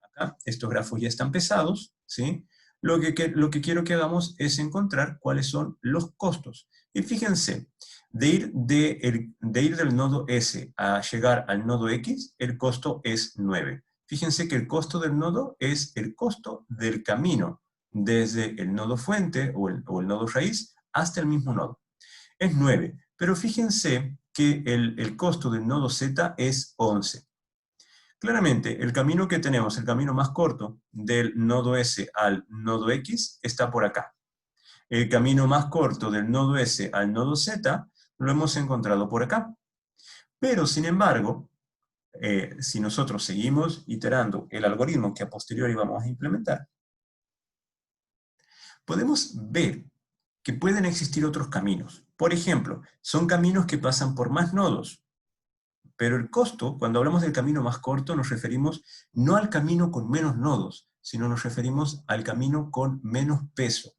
acá, estos grafos ya están pesados, ¿sí? Lo que quiero que hagamos es encontrar cuáles son los costos. Y fíjense, de ir del nodo S a llegar al nodo X, el costo es 9. Fíjense que el costo del nodo es el costo del camino desde el nodo fuente o el nodo raíz hasta el mismo nodo. Es 9, pero fíjense que el costo del nodo Z es 11. Claramente, el camino que tenemos, el camino más corto del nodo S al nodo X, está por acá. El camino más corto del nodo S al nodo Z lo hemos encontrado por acá. Pero, sin embargo, si nosotros seguimos iterando el algoritmo que a posteriori vamos a implementar, podemos ver que pueden existir otros caminos. Por ejemplo, son caminos que pasan por más nodos. Pero el costo, cuando hablamos del camino más corto, nos referimos no al camino con menos nodos, sino nos referimos al camino con menos peso.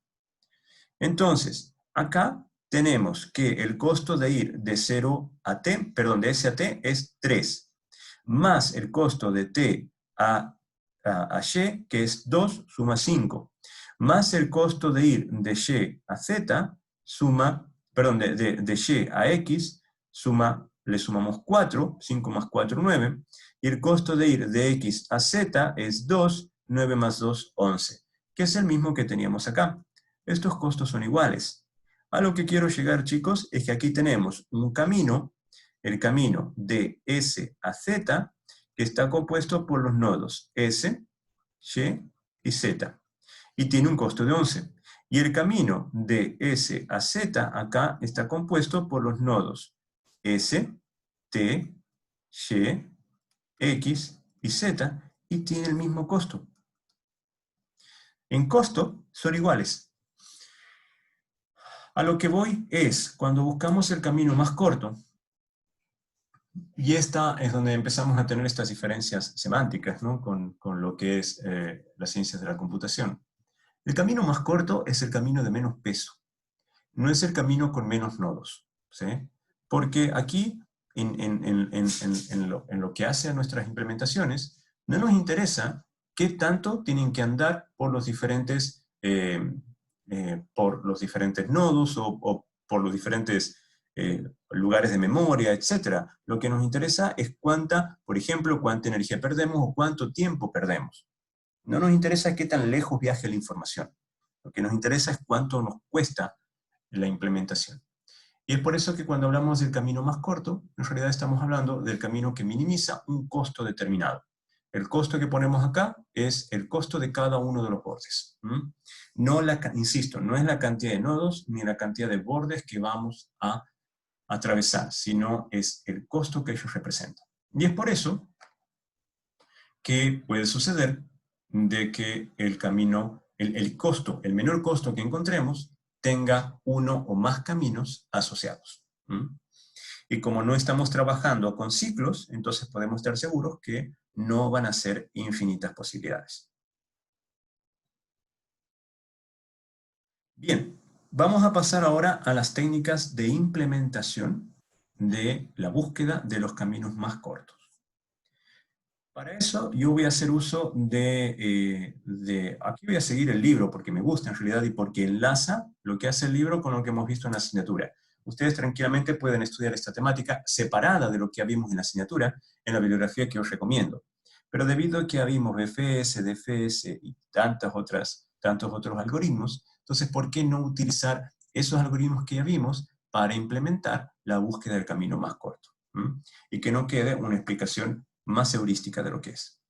Entonces, acá tenemos que el costo de ir de S a T es 3, más el costo de T a Y, que es 2, suma 5, más el costo de ir de Y a Z, de Y a X, le sumamos 4, 5 más 4, 9, y el costo de ir de X a Z es 2, 9 más 2, 11, que es el mismo que teníamos acá. Estos costos son iguales. A lo que quiero llegar, chicos, es que aquí tenemos un camino, el camino de S a Z, que está compuesto por los nodos S, Y y Z, y tiene un costo de 11. Y el camino de S a Z acá está compuesto por los nodos S, T, Y, X y Z, y tiene el mismo costo. En costo son iguales. A lo que voy es, cuando buscamos el camino más corto, y esta es donde empezamos a tener estas diferencias semánticas, ¿no? con lo que es las ciencias de la computación. El camino más corto es el camino de menos peso, no es el camino con menos nodos, ¿sí? Porque aquí, en lo que hace a nuestras implementaciones, no nos interesa qué tanto tienen que andar por los diferentes nodos o por los diferentes lugares de memoria, etc. Lo que nos interesa es por ejemplo, cuánta energía perdemos o cuánto tiempo perdemos. No nos interesa qué tan lejos viaje la información. Lo que nos interesa es cuánto nos cuesta la implementación. Y es por eso que cuando hablamos del camino más corto, en realidad estamos hablando del camino que minimiza un costo determinado. El costo que ponemos acá es el costo de cada uno de los bordes. No insisto, no es la cantidad de nodos ni la cantidad de bordes que vamos a atravesar, sino es el costo que ellos representan. Y es por eso que puede suceder de que el camino, el costo, el menor costo que encontremos, tenga uno o más caminos asociados. Y como no estamos trabajando con ciclos, entonces podemos estar seguros que no van a ser infinitas posibilidades. Bien, vamos a pasar ahora a las técnicas de implementación de la búsqueda de los caminos más cortos. Para eso yo voy a hacer uso aquí voy a seguir el libro porque me gusta en realidad y porque enlaza lo que hace el libro con lo que hemos visto en la asignatura. Ustedes tranquilamente pueden estudiar esta temática separada de lo que vimos en la asignatura, en la bibliografía que os recomiendo. Pero debido a que vimos BFS, DFS y tantos otros algoritmos, entonces, ¿por qué no utilizar esos algoritmos que ya vimos para implementar la búsqueda del camino más corto? Y que no quede una explicación más heurística de lo que es.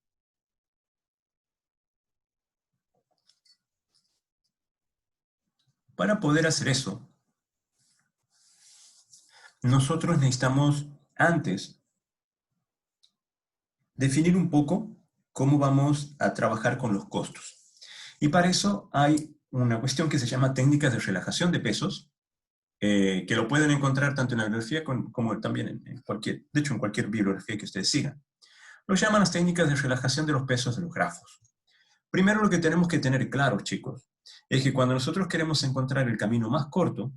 Para poder hacer eso, nosotros necesitamos antes definir un poco cómo vamos a trabajar con los costos. Y para eso hay una cuestión que se llama técnicas de relajación de pesos, que lo pueden encontrar tanto en la bibliografía como también en cualquier bibliografía que ustedes sigan. Lo llaman las técnicas de relajación de los pesos de los grafos. Primero lo que tenemos que tener claro, chicos, es que cuando nosotros queremos encontrar el camino más corto,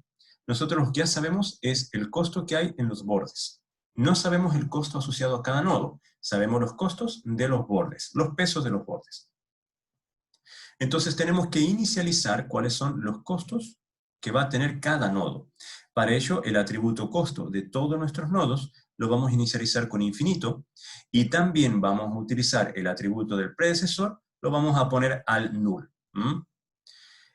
nosotros lo que ya sabemos es el costo que hay en los bordes. No sabemos el costo asociado a cada nodo, sabemos los costos de los bordes, los pesos de los bordes. Entonces tenemos que inicializar cuáles son los costos que va a tener cada nodo. Para ello, el atributo costo de todos nuestros nodos lo vamos a inicializar con infinito, y también vamos a utilizar el atributo del predecesor, lo vamos a poner al null.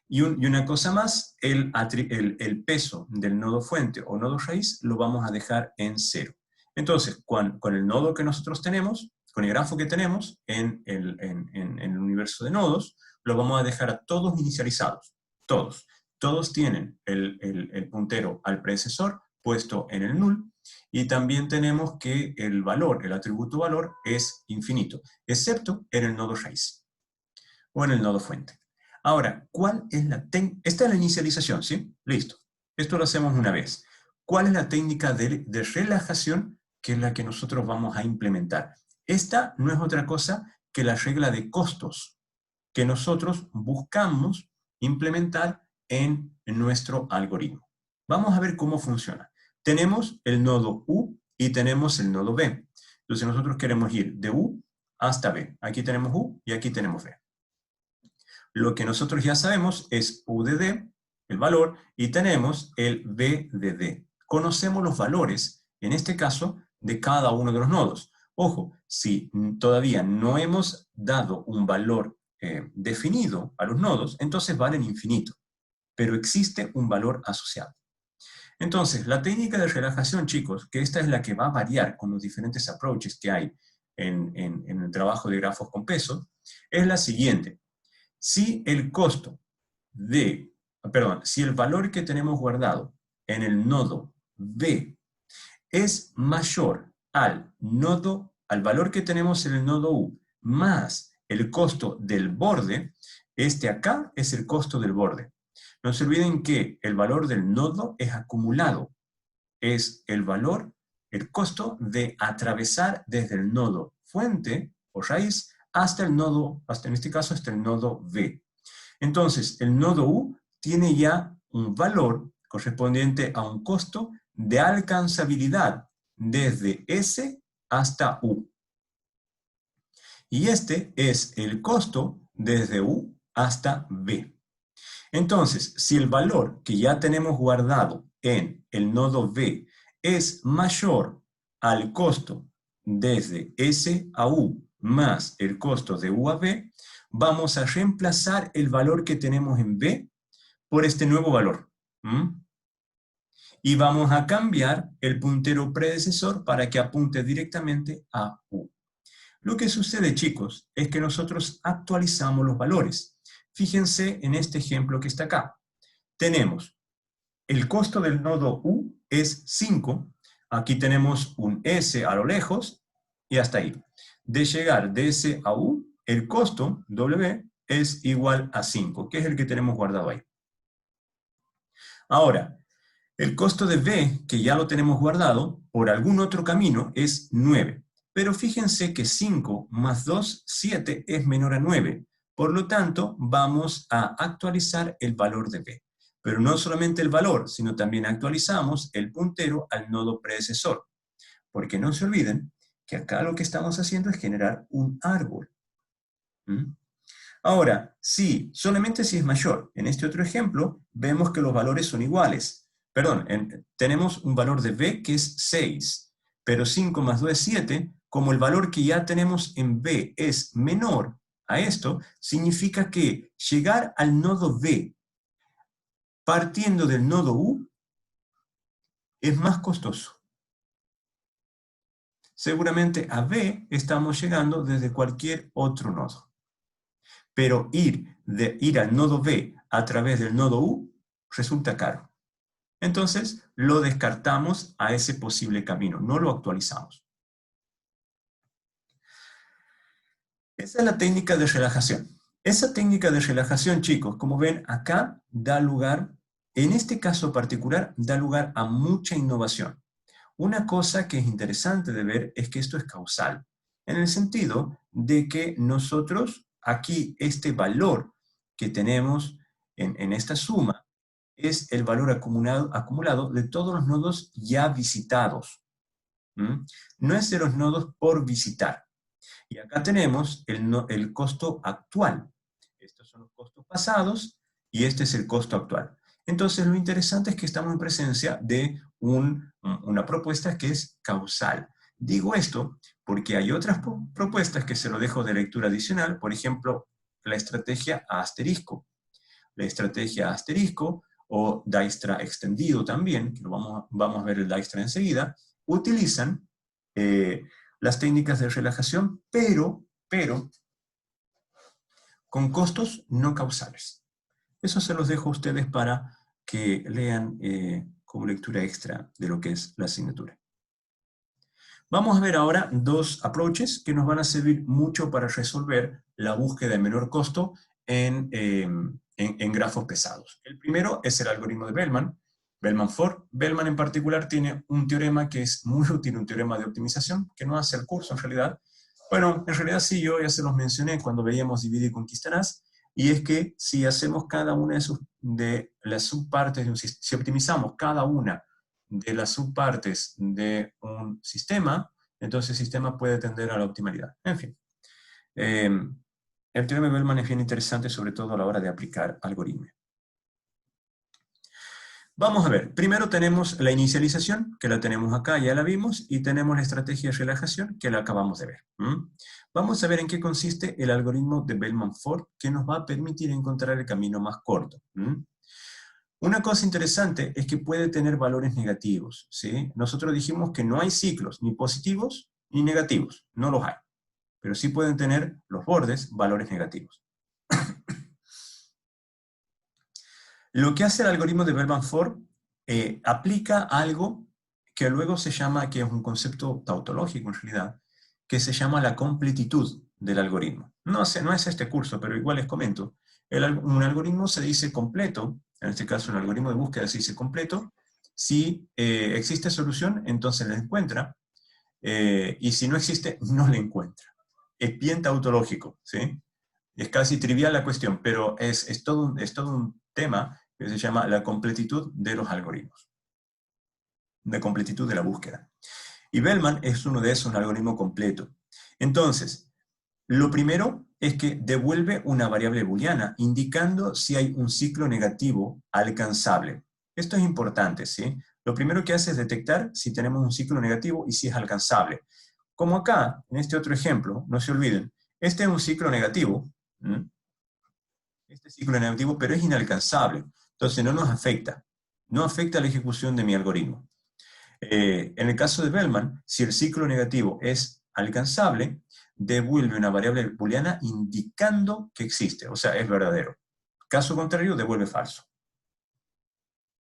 Y una cosa más, el peso del nodo fuente o nodo raíz lo vamos a dejar en 0. Entonces, con el nodo que nosotros tenemos, con el grafo que tenemos en el universo de nodos, lo vamos a dejar a todos inicializados. Todos. Todos tienen el puntero al predecesor puesto en el null, y también tenemos que el valor, el atributo valor, es infinito, excepto en el nodo raíz o en el nodo fuente. Ahora, ¿cuál es esta es la inicialización, ¿sí? Listo. Esto lo hacemos una vez. ¿Cuál es la técnica de relajación que es la que nosotros vamos a implementar? Esta no es otra cosa que la regla de costos que nosotros buscamos implementar en nuestro algoritmo. Vamos a ver cómo funciona. Tenemos el nodo U y tenemos el nodo B. Entonces nosotros queremos ir de U hasta B. Aquí tenemos U y aquí tenemos B. Lo que nosotros ya sabemos es U de D, el valor, y tenemos el B de D. Conocemos los valores, en este caso, de cada uno de los nodos. Ojo, si todavía no hemos dado un valor definido a los nodos, entonces valen infinito, pero existe un valor asociado. Entonces, la técnica de relajación, chicos, que esta es la que va a variar con los diferentes approaches que hay en el trabajo de grafos con peso, es la siguiente. Si el valor que tenemos guardado en el nodo B es mayor al valor que tenemos en el nodo U, más el costo del borde, este acá es el costo del borde. No se olviden que el valor del nodo es acumulado, es el costo de atravesar desde el nodo fuente o raíz hasta en este caso, hasta el nodo B. Entonces, el nodo U tiene ya un valor correspondiente a un costo de alcanzabilidad desde S hasta U. Y este es el costo desde U hasta B. Entonces, si el valor que ya tenemos guardado en el nodo B es mayor al costo desde S a U más el costo de U a B, vamos a reemplazar el valor que tenemos en B por este nuevo valor. Y vamos a cambiar el puntero predecesor para que apunte directamente a U. Lo que sucede, chicos, es que nosotros actualizamos los valores. Fíjense en este ejemplo que está acá. Tenemos el costo del nodo U es 5. Aquí tenemos un S a lo lejos y hasta ahí. De llegar de S a U, el costo, W, es igual a 5, que es el que tenemos guardado ahí. Ahora, el costo de B, que ya lo tenemos guardado, por algún otro camino, es 9. Pero fíjense que 5 más 2, 7, es menor a 9. Por lo tanto, vamos a actualizar el valor de B. Pero no solamente el valor, sino también actualizamos el puntero al nodo predecesor. Porque no se olviden que acá lo que estamos haciendo es generar un árbol. ¿Mm? Ahora, sí, solamente si es mayor. En este otro ejemplo, vemos que los valores son iguales. Perdón, tenemos un valor de B que es 6, pero 5 más 2 es 7. Como el valor que ya tenemos en B es menor a esto, significa que llegar al nodo B partiendo del nodo U es más costoso. Seguramente a B estamos llegando desde cualquier otro nodo. Pero ir al nodo B a través del nodo U resulta caro. Entonces, lo descartamos a ese posible camino, no lo actualizamos. Esa es la técnica de relajación. Esa técnica de relajación, chicos, como ven, acá da lugar, en este caso particular, da lugar a mucha innovación. Una cosa que es interesante de ver es que esto es causal, en el sentido de que nosotros, aquí, este valor que tenemos en esta suma, es el valor acumulado de todos los nodos ya visitados. ¿Mm? No es de los nodos por visitar. Y acá tenemos el costo actual. Estos son los costos pasados y este es el costo actual. Entonces, lo interesante es que estamos en presencia de una propuesta que es causal. Digo esto porque hay otras propuestas que se lo dejo de lectura adicional, por ejemplo, la estrategia a asterisco. La estrategia a asterisco o Dijkstra extendido también, que vamos a ver el Dijkstra enseguida, utilizan las técnicas de relajación, pero con costos no causales. Eso se los dejo a ustedes para que lean como lectura extra de lo que es la asignatura. Vamos a ver ahora dos approaches que nos van a servir mucho para resolver la búsqueda de menor costo en grafos pesados. El primero es el algoritmo de Bellman, Bellman-Ford. Bellman en particular tiene un teorema que es muy útil, un teorema de optimización, que no hace el curso en realidad. Bueno, en realidad sí, yo ya se los mencioné cuando veíamos Divide y Conquistarás, y es que si hacemos cada una de las subpartes de un sistema, si optimizamos cada una de las subpartes de un sistema, entonces el sistema puede tender a la optimalidad. En fin. El teorema de Bellman es bien interesante, sobre todo a la hora de aplicar algoritmos. Vamos a ver, primero tenemos la inicialización, que la tenemos acá, ya la vimos, y tenemos la estrategia de relajación, que la acabamos de ver. Vamos a ver en qué consiste el algoritmo de Bellman-Ford, que nos va a permitir encontrar el camino más corto. Una cosa interesante es que puede tener valores negativos, ¿sí? Nosotros dijimos que no hay ciclos, ni positivos ni negativos, no los hay. Pero sí pueden tener los bordes valores negativos. Lo que hace el algoritmo de Bellman-Ford aplica algo que luego se llama, que es un concepto tautológico en realidad, que se llama la completitud del algoritmo. No es este curso, pero igual les comento. Un algoritmo se dice completo, en este caso un algoritmo de búsqueda se dice completo, si existe solución, entonces la encuentra, y si no existe, no la encuentra. Es bien tautológico, ¿sí? Es casi trivial la cuestión, pero es todo un tema que se llama la completitud de los algoritmos. La completitud de la búsqueda. Y Bellman es uno de esos, un algoritmo completo. Entonces, lo primero es que devuelve una variable booleana, indicando si hay un ciclo negativo alcanzable. Esto es importante, ¿sí? Lo primero que hace es detectar si tenemos un ciclo negativo y si es alcanzable. Como acá, en este otro ejemplo, no se olviden, este es un ciclo negativo, este ciclo negativo, pero es inalcanzable. Entonces no nos afecta. No afecta la ejecución de mi algoritmo. En el caso de Bellman, si el ciclo negativo es alcanzable, devuelve una variable booleana indicando que existe, o sea, es verdadero. Caso contrario, devuelve falso.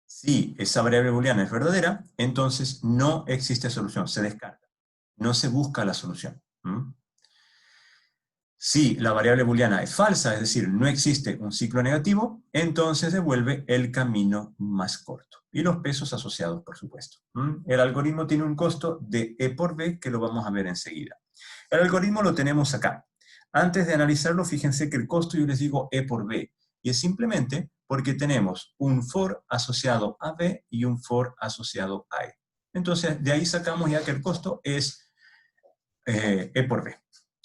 Si esa variable booleana es verdadera, entonces no existe solución, se descarta. No se busca la solución. Si la variable booleana es falsa, es decir, no existe un ciclo negativo, entonces devuelve el camino más corto. Y los pesos asociados, por supuesto. El algoritmo tiene un costo de E por B, que lo vamos a ver enseguida. El algoritmo lo tenemos acá. Antes de analizarlo, fíjense que el costo yo les digo E por B. Y es simplemente porque tenemos un for asociado a B y un for asociado a E. Entonces, de ahí sacamos ya que el costo es E por B.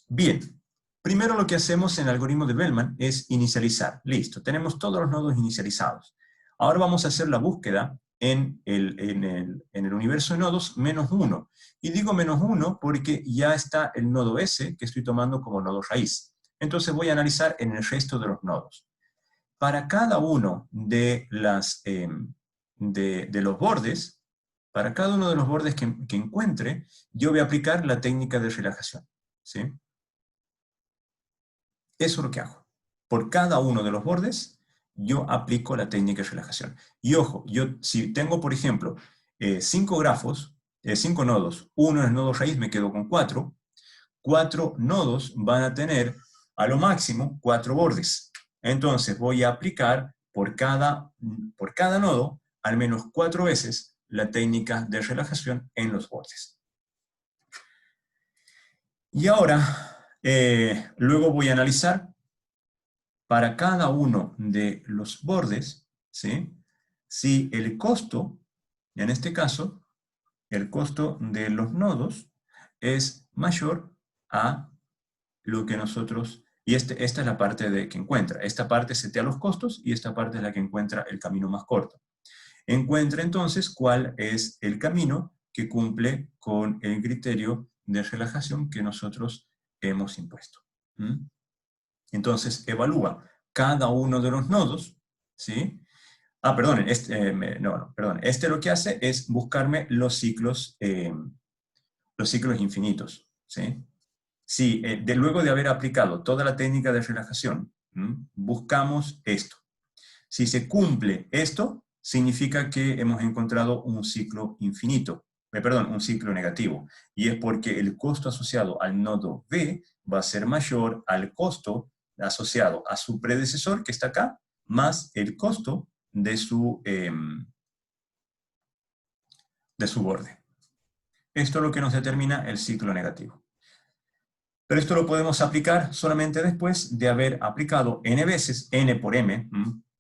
Bien, primero lo que hacemos en el algoritmo de Bellman es inicializar. Listo, tenemos todos los nodos inicializados. Ahora vamos a hacer la búsqueda en el universo de nodos -1. Y digo -1 porque ya está el nodo S que estoy tomando como nodo raíz. Entonces voy a analizar en el resto de los nodos. Para cada uno de los bordes, para cada uno de los bordes que encuentre, yo voy a aplicar la técnica de relajación. ¿Sí? Eso es lo que hago. Por cada uno de los bordes, yo aplico la técnica de relajación. Y ojo, si tengo, por ejemplo, 5 grafos, 5 nodos, uno es el nodo raíz, me quedo con 4. 4 nodos van a tener, a lo máximo, 4 bordes. Entonces voy a aplicar por cada nodo, al menos 4 veces, la técnica de relajación en los bordes. Y ahora, luego voy a analizar para cada uno de los bordes, ¿sí? Si el costo, en este caso, el costo de los nodos es mayor a lo que nosotros, y esta es la parte que encuentra. Esta parte setea los costos y esta parte es la que encuentra el camino más corto. Encuentra entonces cuál es el camino que cumple con el criterio de relajación que nosotros hemos impuesto. Entonces evalúa cada uno de los nodos, ¿sí? Perdón, este lo que hace es buscarme los ciclos infinitos, ¿sí? Si luego de haber aplicado toda la técnica de relajación, buscamos esto. Si se cumple esto, significa que hemos encontrado un ciclo infinito, un ciclo negativo. Y es porque el costo asociado al nodo B va a ser mayor al costo asociado a su predecesor, que está acá, más el costo de su borde. Esto es lo que nos determina el ciclo negativo. Pero esto lo podemos aplicar solamente después de haber aplicado n veces, n por m,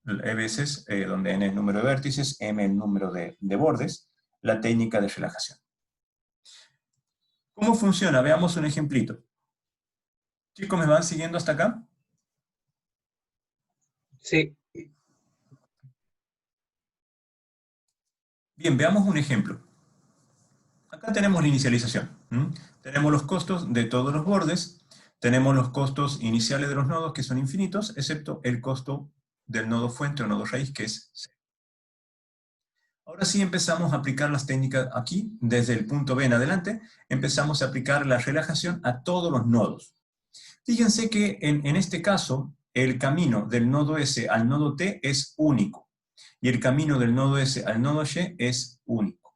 veces, donde n es el número de vértices, m el número de bordes, la técnica de relajación. ¿Cómo funciona? Veamos un ejemplito. Chicos, ¿me van siguiendo hasta acá? Sí. Bien, veamos un ejemplo. Acá tenemos la inicialización. Tenemos los costos de todos los bordes, tenemos los costos iniciales de los nodos que son infinitos, excepto el costo del nodo fuente o nodo raíz, que es 0. Ahora sí empezamos a aplicar las técnicas aquí, desde el punto B en adelante, empezamos a aplicar la relajación a todos los nodos. Fíjense que en este caso, el camino del nodo S al nodo T es único, y el camino del nodo S al nodo Y es único.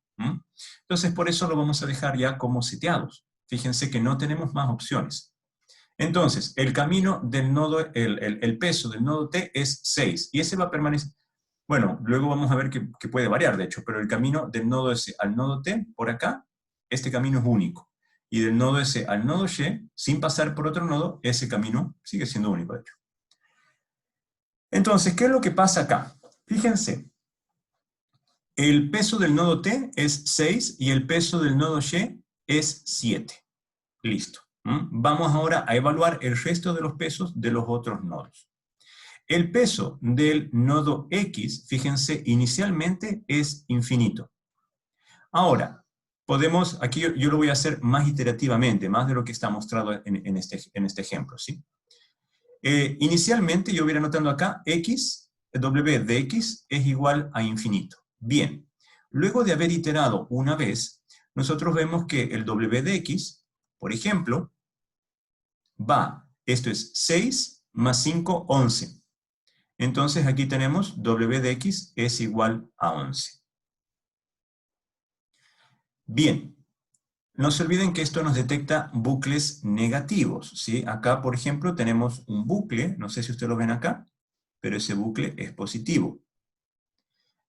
Entonces, por eso lo vamos a dejar ya como seteados. Fíjense que no tenemos más opciones. Entonces, el camino del nodo, el peso del nodo T es 6, y ese va a permanecer. Bueno, luego vamos a ver que puede variar, de hecho, pero el camino del nodo S al nodo T, por acá, este camino es único. Y del nodo S al nodo Y, sin pasar por otro nodo, ese camino sigue siendo único, de hecho. Entonces, ¿qué es lo que pasa acá? Fíjense, el peso del nodo T es 6 y el peso del nodo Y es 7. Listo. Vamos ahora a evaluar el resto de los pesos de los otros nodos. El peso del nodo X, fíjense, inicialmente es infinito. Ahora, aquí yo lo voy a hacer más iterativamente, más de lo que está mostrado en este ejemplo, ¿sí? Inicialmente yo voy a ir anotando acá, W de X es igual a infinito. Bien, luego de haber iterado una vez, nosotros vemos que el W de X, por ejemplo, esto es 6 más 5, 11. Entonces aquí tenemos W de X es igual a 11. Bien, no se olviden que esto nos detecta bucles negativos, ¿sí? Acá, por ejemplo, tenemos un bucle, no sé si ustedes lo ven acá, pero ese bucle es positivo.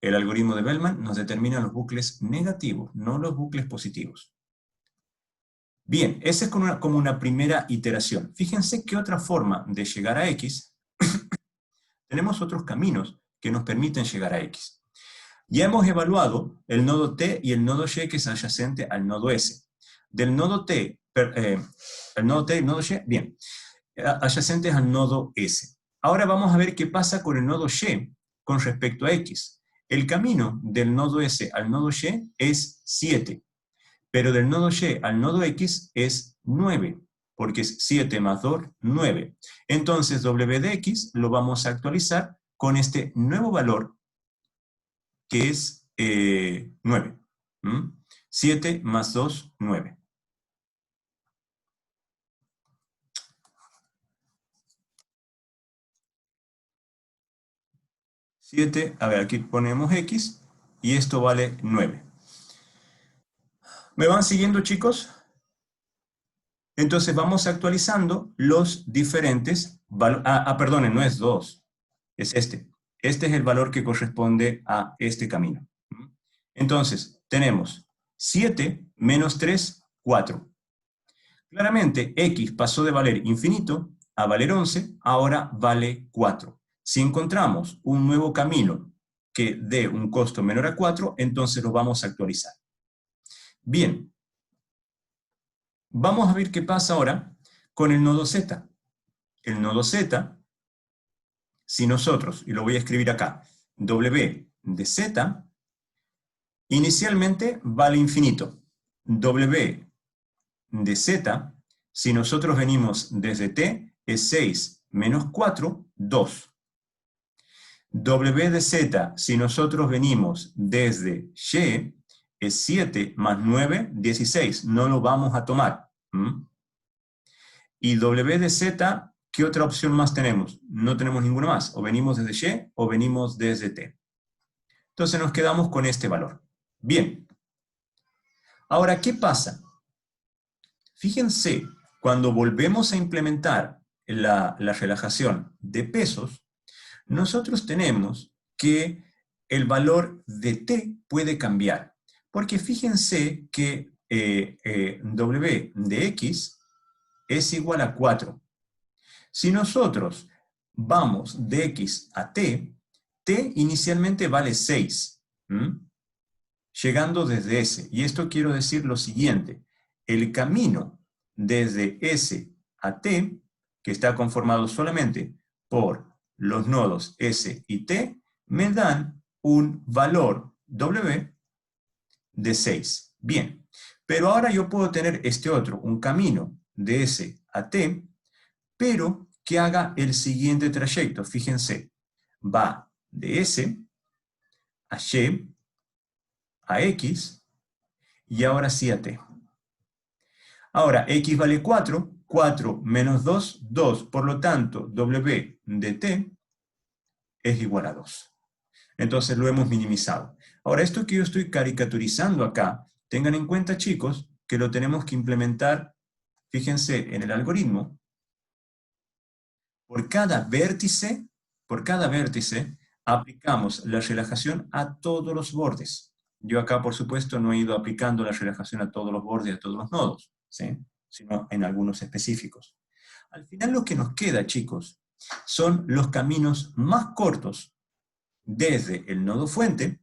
El algoritmo de Bellman nos determina los bucles negativos, no los bucles positivos. Bien, esa es como una primera iteración. Fíjense qué otra forma de llegar a X. Tenemos otros caminos que nos permiten llegar a X. Ya hemos evaluado el nodo T y el nodo Y que es adyacente al nodo S. Del nodo T, el nodo T y el nodo Y, bien, adyacentes al nodo S. Ahora vamos a ver qué pasa con el nodo Y con respecto a X. El camino del nodo S al nodo Y es 7, pero del nodo Y al nodo X es 9, porque es 7 más 2, 9. Entonces W de X lo vamos a actualizar con este nuevo valor que es 9. 7 más 2, 9. A ver, aquí ponemos X y esto vale 9. ¿Me van siguiendo, chicos? Entonces vamos actualizando los diferentes valores. Perdonen, no es 2, es este. Este es el valor que corresponde a este camino. Entonces, tenemos 7 menos 3, 4. Claramente, X pasó de valer infinito a valer 11, ahora vale 4. Si encontramos un nuevo camino que dé un costo menor a 4, entonces lo vamos a actualizar. Bien, vamos a ver qué pasa ahora con el nodo Z. El nodo Z, si nosotros, y lo voy a escribir acá, W de Z, inicialmente vale infinito. W de Z, si nosotros venimos desde T, es 6 menos 4, 2. W de Z, si nosotros venimos desde Y, es 7 más 9, 16. No lo vamos a tomar. Y W de Z, ¿qué otra opción más tenemos? No tenemos ninguna más. O venimos desde Y o venimos desde T. Entonces nos quedamos con este valor. Bien. Ahora, ¿qué pasa? Fíjense, cuando volvemos a implementar la relajación de pesos, nosotros tenemos que el valor de T puede cambiar. Porque fíjense que W de X es igual a 4. Si nosotros vamos de X a T, T inicialmente vale 6, llegando desde S. Y esto quiero decir lo siguiente. El camino desde S a T, que está conformado solamente por los nodos S y T, me dan un valor W de 6. Bien, pero ahora yo puedo tener este otro, un camino de S a T, pero que haga el siguiente trayecto. Fíjense, va de S a Y, a X, y ahora sí a T. Ahora, X vale 4, 4 menos 2, 2. Por lo tanto, W de T es igual a 2. Entonces lo hemos minimizado. Ahora, esto que yo estoy caricaturizando acá, tengan en cuenta, chicos, que lo tenemos que implementar, fíjense, en el algoritmo. Por cada vértice, aplicamos la relajación a todos los bordes. Yo acá, por supuesto, no he ido aplicando la relajación a todos los bordes, a todos los nodos, ¿sí? Sino en algunos específicos. Al final lo que nos queda, chicos, son los caminos más cortos desde el nodo fuente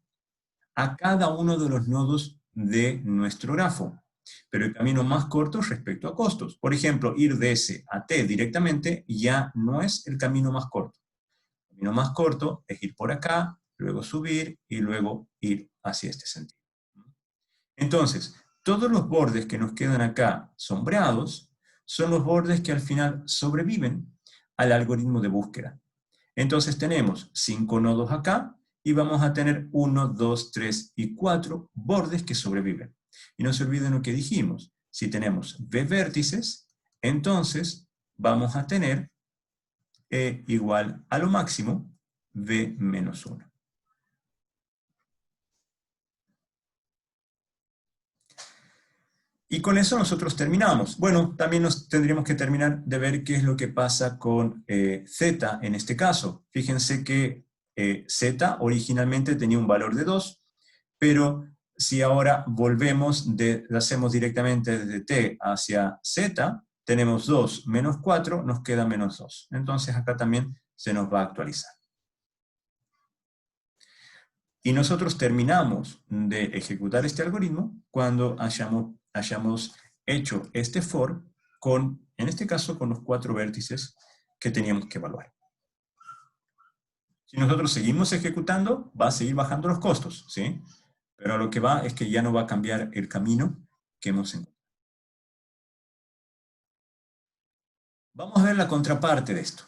a cada uno de los nodos de nuestro grafo. Pero el camino más corto respecto a costos. Por ejemplo, ir de S a T directamente ya no es el camino más corto. El camino más corto es ir por acá, luego subir y luego ir hacia este sentido. Entonces, todos los bordes que nos quedan acá sombreados son los bordes que al final sobreviven al algoritmo de búsqueda. Entonces tenemos 5 nodos acá y vamos a tener 1, 2, 3 y 4 bordes que sobreviven. Y no se olviden lo que dijimos. Si tenemos V vértices, entonces vamos a tener E igual a lo máximo B menos 1. Y con eso nosotros terminamos. Bueno, también nos tendríamos que terminar de ver qué es lo que pasa con Z en este caso. Fíjense que Z originalmente tenía un valor de 2, pero si ahora volvemos, lo hacemos directamente desde T hacia Z, tenemos 2 menos 4, nos queda menos 2. Entonces acá también se nos va a actualizar. Y nosotros terminamos de ejecutar este algoritmo cuando hayamos hecho este for con, en este caso, con los 4 vértices que teníamos que evaluar. Si nosotros seguimos ejecutando, va a seguir bajando los costos, ¿sí? Pero lo que va es que ya no va a cambiar el camino que hemos encontrado. Vamos a ver la contraparte de esto.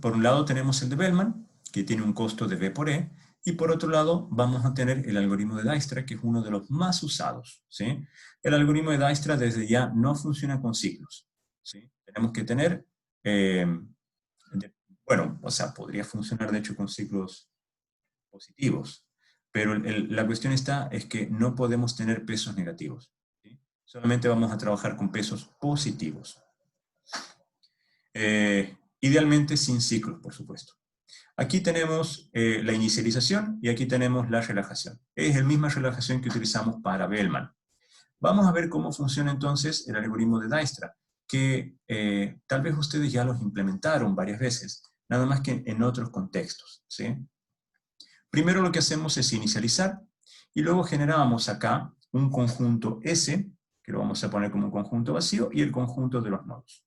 Por un lado tenemos el de Bellman, que tiene un costo de B por E, y por otro lado vamos a tener el algoritmo de Dijkstra, que es uno de los más usados, ¿sí? El algoritmo de Dijkstra desde ya no funciona con ciclos, ¿sí? Tenemos que tener, bueno, o sea, podría funcionar de hecho con ciclos positivos, pero la cuestión es que no podemos tener pesos negativos, ¿sí? Solamente vamos a trabajar con pesos positivos. Idealmente sin ciclos, por supuesto. Aquí tenemos la inicialización y aquí tenemos la relajación. Es la misma relajación que utilizamos para Bellman. Vamos a ver cómo funciona entonces el algoritmo de Dijkstra, que tal vez ustedes ya los implementaron varias veces, nada más que en otros contextos, ¿sí? Primero lo que hacemos es inicializar y luego generamos acá un conjunto S, que lo vamos a poner como un conjunto vacío, y el conjunto de los nodos.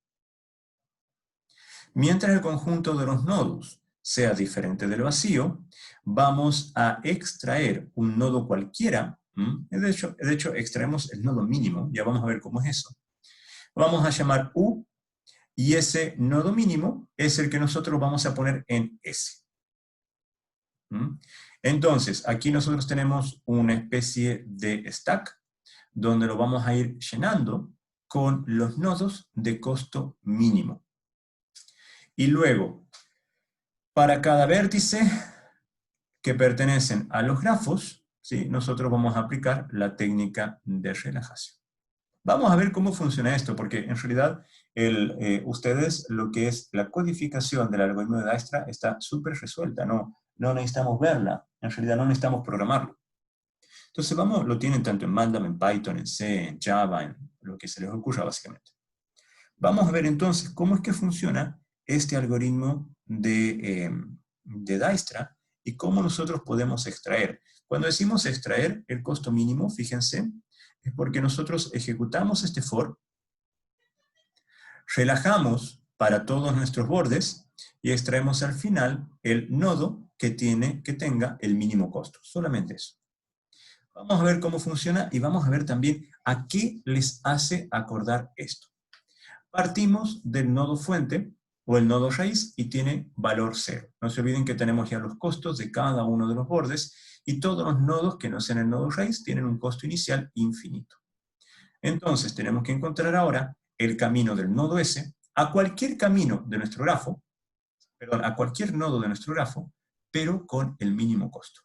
Mientras el conjunto de los nodos sea diferente del vacío, vamos a extraer un nodo cualquiera. De hecho, extraemos el nodo mínimo. Ya vamos a ver cómo es eso. Vamos a llamar U, y ese nodo mínimo es el que nosotros vamos a poner en S. Entonces, aquí nosotros tenemos una especie de stack, donde lo vamos a ir llenando con los nodos de costo mínimo. Y luego, para cada vértice que pertenecen a los grafos, ¿sí? Nosotros vamos a aplicar la técnica de relajación. Vamos a ver cómo funciona esto, porque en realidad ustedes lo que es la codificación del algoritmo de Dijkstra está súper resuelta, no necesitamos verla, en realidad no necesitamos programarlo. Entonces lo tienen tanto en MATLAB, en Python, en C, en Java, en lo que se les ocurra básicamente. Vamos a ver entonces cómo es que funciona este algoritmo de Dijkstra y cómo nosotros podemos extraer. Cuando decimos extraer el costo mínimo, fíjense, es porque nosotros ejecutamos este for, relajamos para todos nuestros bordes y extraemos al final el nodo que tenga el mínimo costo. Solamente eso. Vamos a ver cómo funciona y vamos a ver también a qué les hace acordar esto. Partimos del nodo fuente o el nodo raíz y tiene valor 0. No se olviden que tenemos ya los costos de cada uno de los bordes y todos los nodos que no sean el nodo raíz tienen un costo inicial infinito. Entonces tenemos que encontrar ahora el camino del nodo S a cualquier camino de nuestro grafo, perdón, a cualquier nodo de nuestro grafo, pero con el mínimo costo.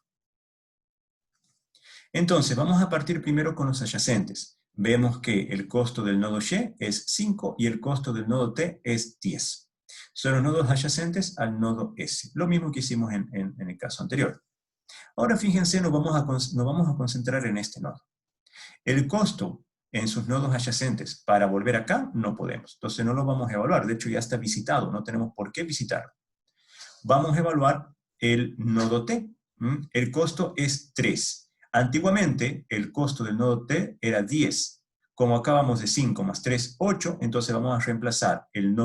Entonces vamos a partir primero con los adyacentes. Vemos que el costo del nodo Y es 5 y el costo del nodo T es 10. Son los nodos adyacentes al nodo S. Lo mismo que hicimos en el caso anterior. Ahora fíjense, nos vamos a concentrar en este nodo. El costo en sus nodos adyacentes para volver acá no podemos. Entonces no lo vamos a evaluar. De hecho ya está visitado. No tenemos por qué visitarlo. Vamos a evaluar el nodo T. El costo es 3. Antiguamente, el costo del nodo T era 10. Como acabamos de 5 más 3, 8, entonces vamos a reemplazar el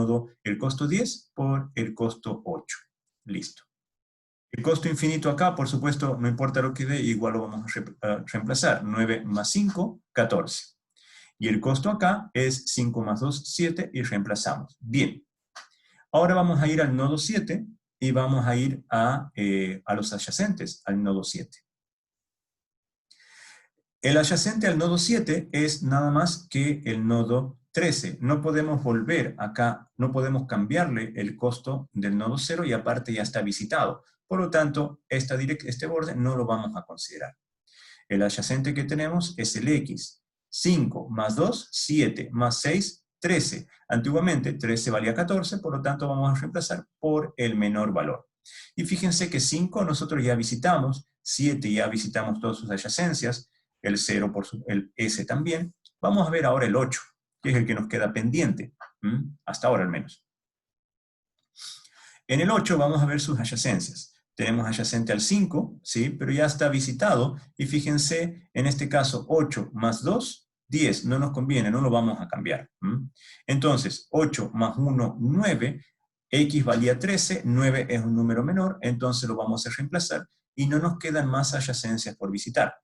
costo 10 por el costo 8. Listo. El costo infinito acá, por supuesto, no importa lo que dé, igual lo vamos a reemplazar. 9 más 5, 14. Y el costo acá es 5 más 2, 7, y reemplazamos. Bien. Ahora vamos a ir al nodo 7 y vamos a ir a los adyacentes, al nodo 7. El adyacente al nodo 7 es nada más que el nodo 13. No podemos volver acá, no podemos cambiarle el costo del nodo 0 y aparte ya está visitado. Por lo tanto, este borde no lo vamos a considerar. El adyacente que tenemos es el X. 5 más 2, 7, más 6, 13. Antiguamente 13 valía 14, por lo tanto vamos a reemplazar por el menor valor. Y fíjense que 5 nosotros ya visitamos, 7 ya visitamos todas sus adyacencias, el 0 el S también. Vamos a ver ahora el 8, que es el que nos queda pendiente, hasta ahora al menos. En el 8 vamos a ver sus adyacencias. Tenemos adyacente al 5, ¿sí? Pero ya está visitado, y fíjense, en este caso 8 más 2, 10, no nos conviene, no lo vamos a cambiar. Entonces, 8 más 1, 9, X valía 13, 9 es un número menor, entonces lo vamos a reemplazar, y no nos quedan más adyacencias por visitar.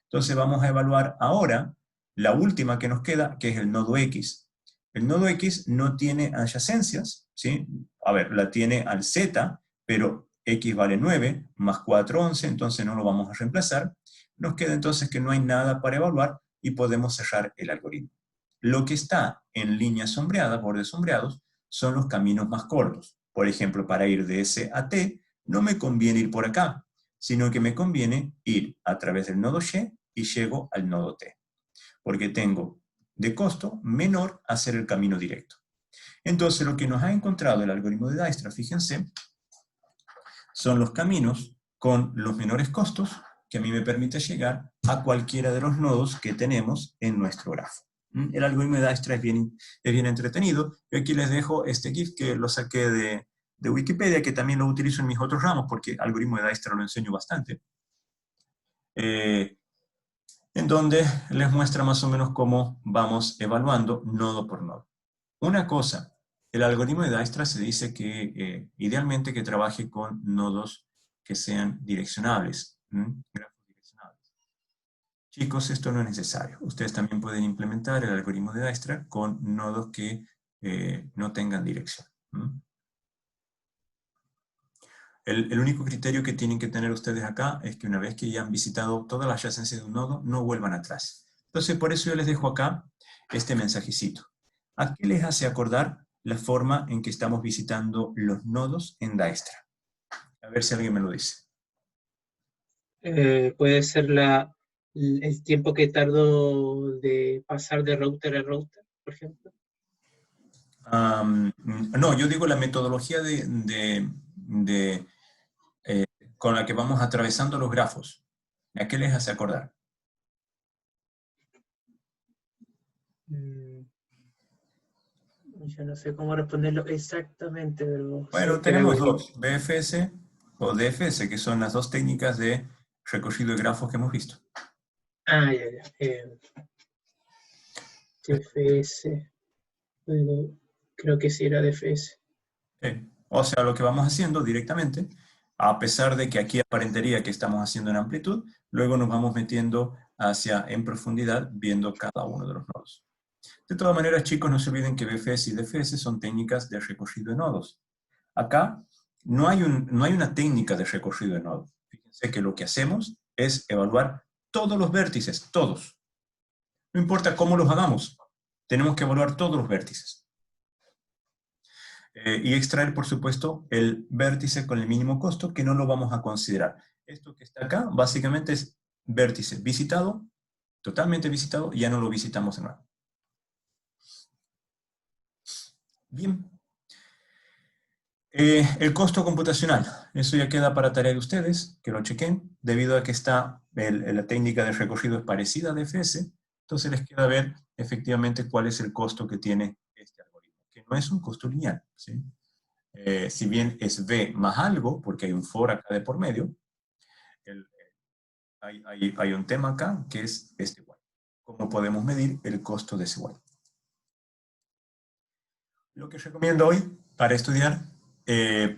Entonces vamos a evaluar ahora la última que nos queda, que es el nodo X. El nodo X no tiene adyacencias, ¿sí? A ver, la tiene al Z, pero X vale 9, más 4, 11, entonces no lo vamos a reemplazar. Nos queda entonces que no hay nada para evaluar y podemos cerrar el algoritmo. Lo que está en líneas sombreadas, bordes sombreados, son los caminos más cortos. Por ejemplo, para ir de S a T, no me conviene ir por acá, sino que me conviene ir a través del nodo Y llego al nodo T, porque tengo de costo menor hacer el camino directo. Entonces, lo que nos ha encontrado el algoritmo de Dijkstra, fíjense, son los caminos con los menores costos que a mí me permite llegar a cualquiera de los nodos que tenemos en nuestro grafo. El algoritmo de Dijkstra es bien entretenido. Yo aquí les dejo este GIF que lo saqué de Wikipedia, que también lo utilizo en mis otros ramos, porque el algoritmo de Dijkstra lo enseño bastante. En donde les muestra más o menos cómo vamos evaluando nodo por nodo. Una cosa, el algoritmo de Dijkstra se dice que idealmente que trabaje con nodos que sean direccionables, grafos direccionables. Chicos, esto no es necesario. Ustedes también pueden implementar el algoritmo de Dijkstra con nodos que no tengan dirección. El único criterio que tienen que tener ustedes acá es que una vez que ya han visitado todas las adyacencias de un nodo, no vuelvan atrás. Entonces, por eso yo les dejo acá este mensajicito. ¿A qué les hace acordar la forma en que estamos visitando los nodos en Dijkstra? A ver si alguien me lo dice. Puede ser el tiempo que tardó de pasar de router a router, por ejemplo. No, yo digo la metodología con la que vamos atravesando los grafos. ¿A qué les hace acordar? Yo no sé cómo responderlo exactamente, pero... Bueno, tenemos dos, BFS o DFS, que son las dos técnicas de recorrido de grafos que hemos visto. Ah, ya, ya. DFS. Creo que sí era DFS. O sea, lo que vamos haciendo directamente, a pesar de que aquí aparentaría que estamos haciendo en amplitud, luego nos vamos metiendo en profundidad, viendo cada uno de los nodos. De todas maneras, chicos, no se olviden que BFS y DFS son técnicas de recorrido de nodos. Acá no hay una técnica de recorrido de nodos. Fíjense que lo que hacemos es evaluar todos los vértices, todos. No importa cómo los hagamos, tenemos que evaluar todos los vértices. Y extraer, por supuesto, el vértice con el mínimo costo, que no lo vamos a considerar. Esto que está acá, básicamente es vértice visitado, totalmente visitado, y ya no lo visitamos de nuevo. Bien. El costo computacional, eso ya queda para tarea de ustedes, que lo chequen, debido a que la técnica de recorrido es parecida a DFS, entonces les queda ver efectivamente cuál es el costo que tiene este algoritmo, que no es un costo lineal, ¿sí? Si bien es V más algo, porque hay un for acá de por medio, hay un tema acá que es este Y. ¿Cómo podemos medir el costo de ese Y? Lo que recomiendo hoy para estudiar,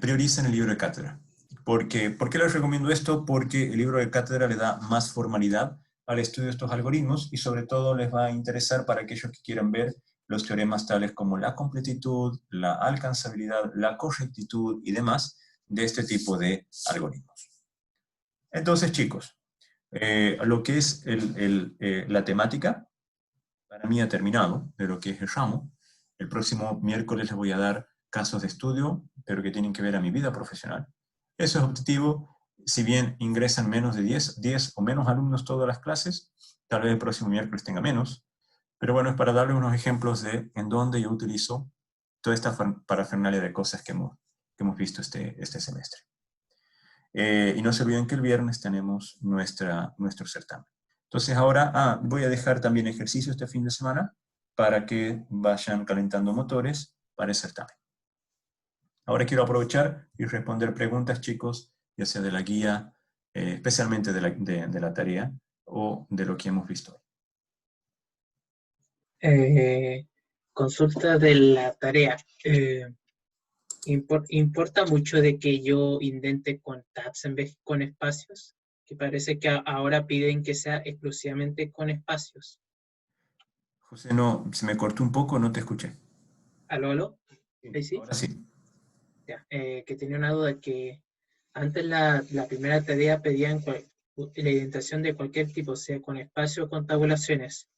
prioricen el libro de cátedra. ¿Por qué les recomiendo esto? Porque el libro de cátedra le da más formalidad al estudio de estos algoritmos y sobre todo les va a interesar para aquellos que quieran ver los teoremas tales como la completitud, la alcanzabilidad, la correctitud y demás de este tipo de algoritmos. Entonces, chicos, Lo que es la temática, para mí ha terminado, de lo que es el ramo. El próximo miércoles les voy a dar casos de estudio, pero que tienen que ver a mi vida profesional. Eso es objetivo. Si bien ingresan menos de 10 o menos alumnos todas las clases, tal vez el próximo miércoles tenga menos. Pero bueno, es para darles unos ejemplos de en dónde yo utilizo toda esta parafernalia de cosas que hemos visto este semestre. Y no se olviden que el viernes tenemos nuestro certamen. Entonces ahora voy a dejar también ejercicio este fin de semana para que vayan calentando motores para el certamen. Ahora quiero aprovechar y responder preguntas, chicos, ya sea de la guía, especialmente de la tarea o de lo que hemos visto hoy. Consulta de la tarea. Importa mucho de que yo indente con tabs en vez con espacios, que parece que ahora piden que sea exclusivamente con espacios. José, no, se me cortó un poco, no te escuché. ¿Aló, aló? ¿Ahí sí? Ahora sí. Ya, que tenía una duda que antes la primera tarea pedían la indentación de cualquier tipo, sea con espacio o con tabulaciones,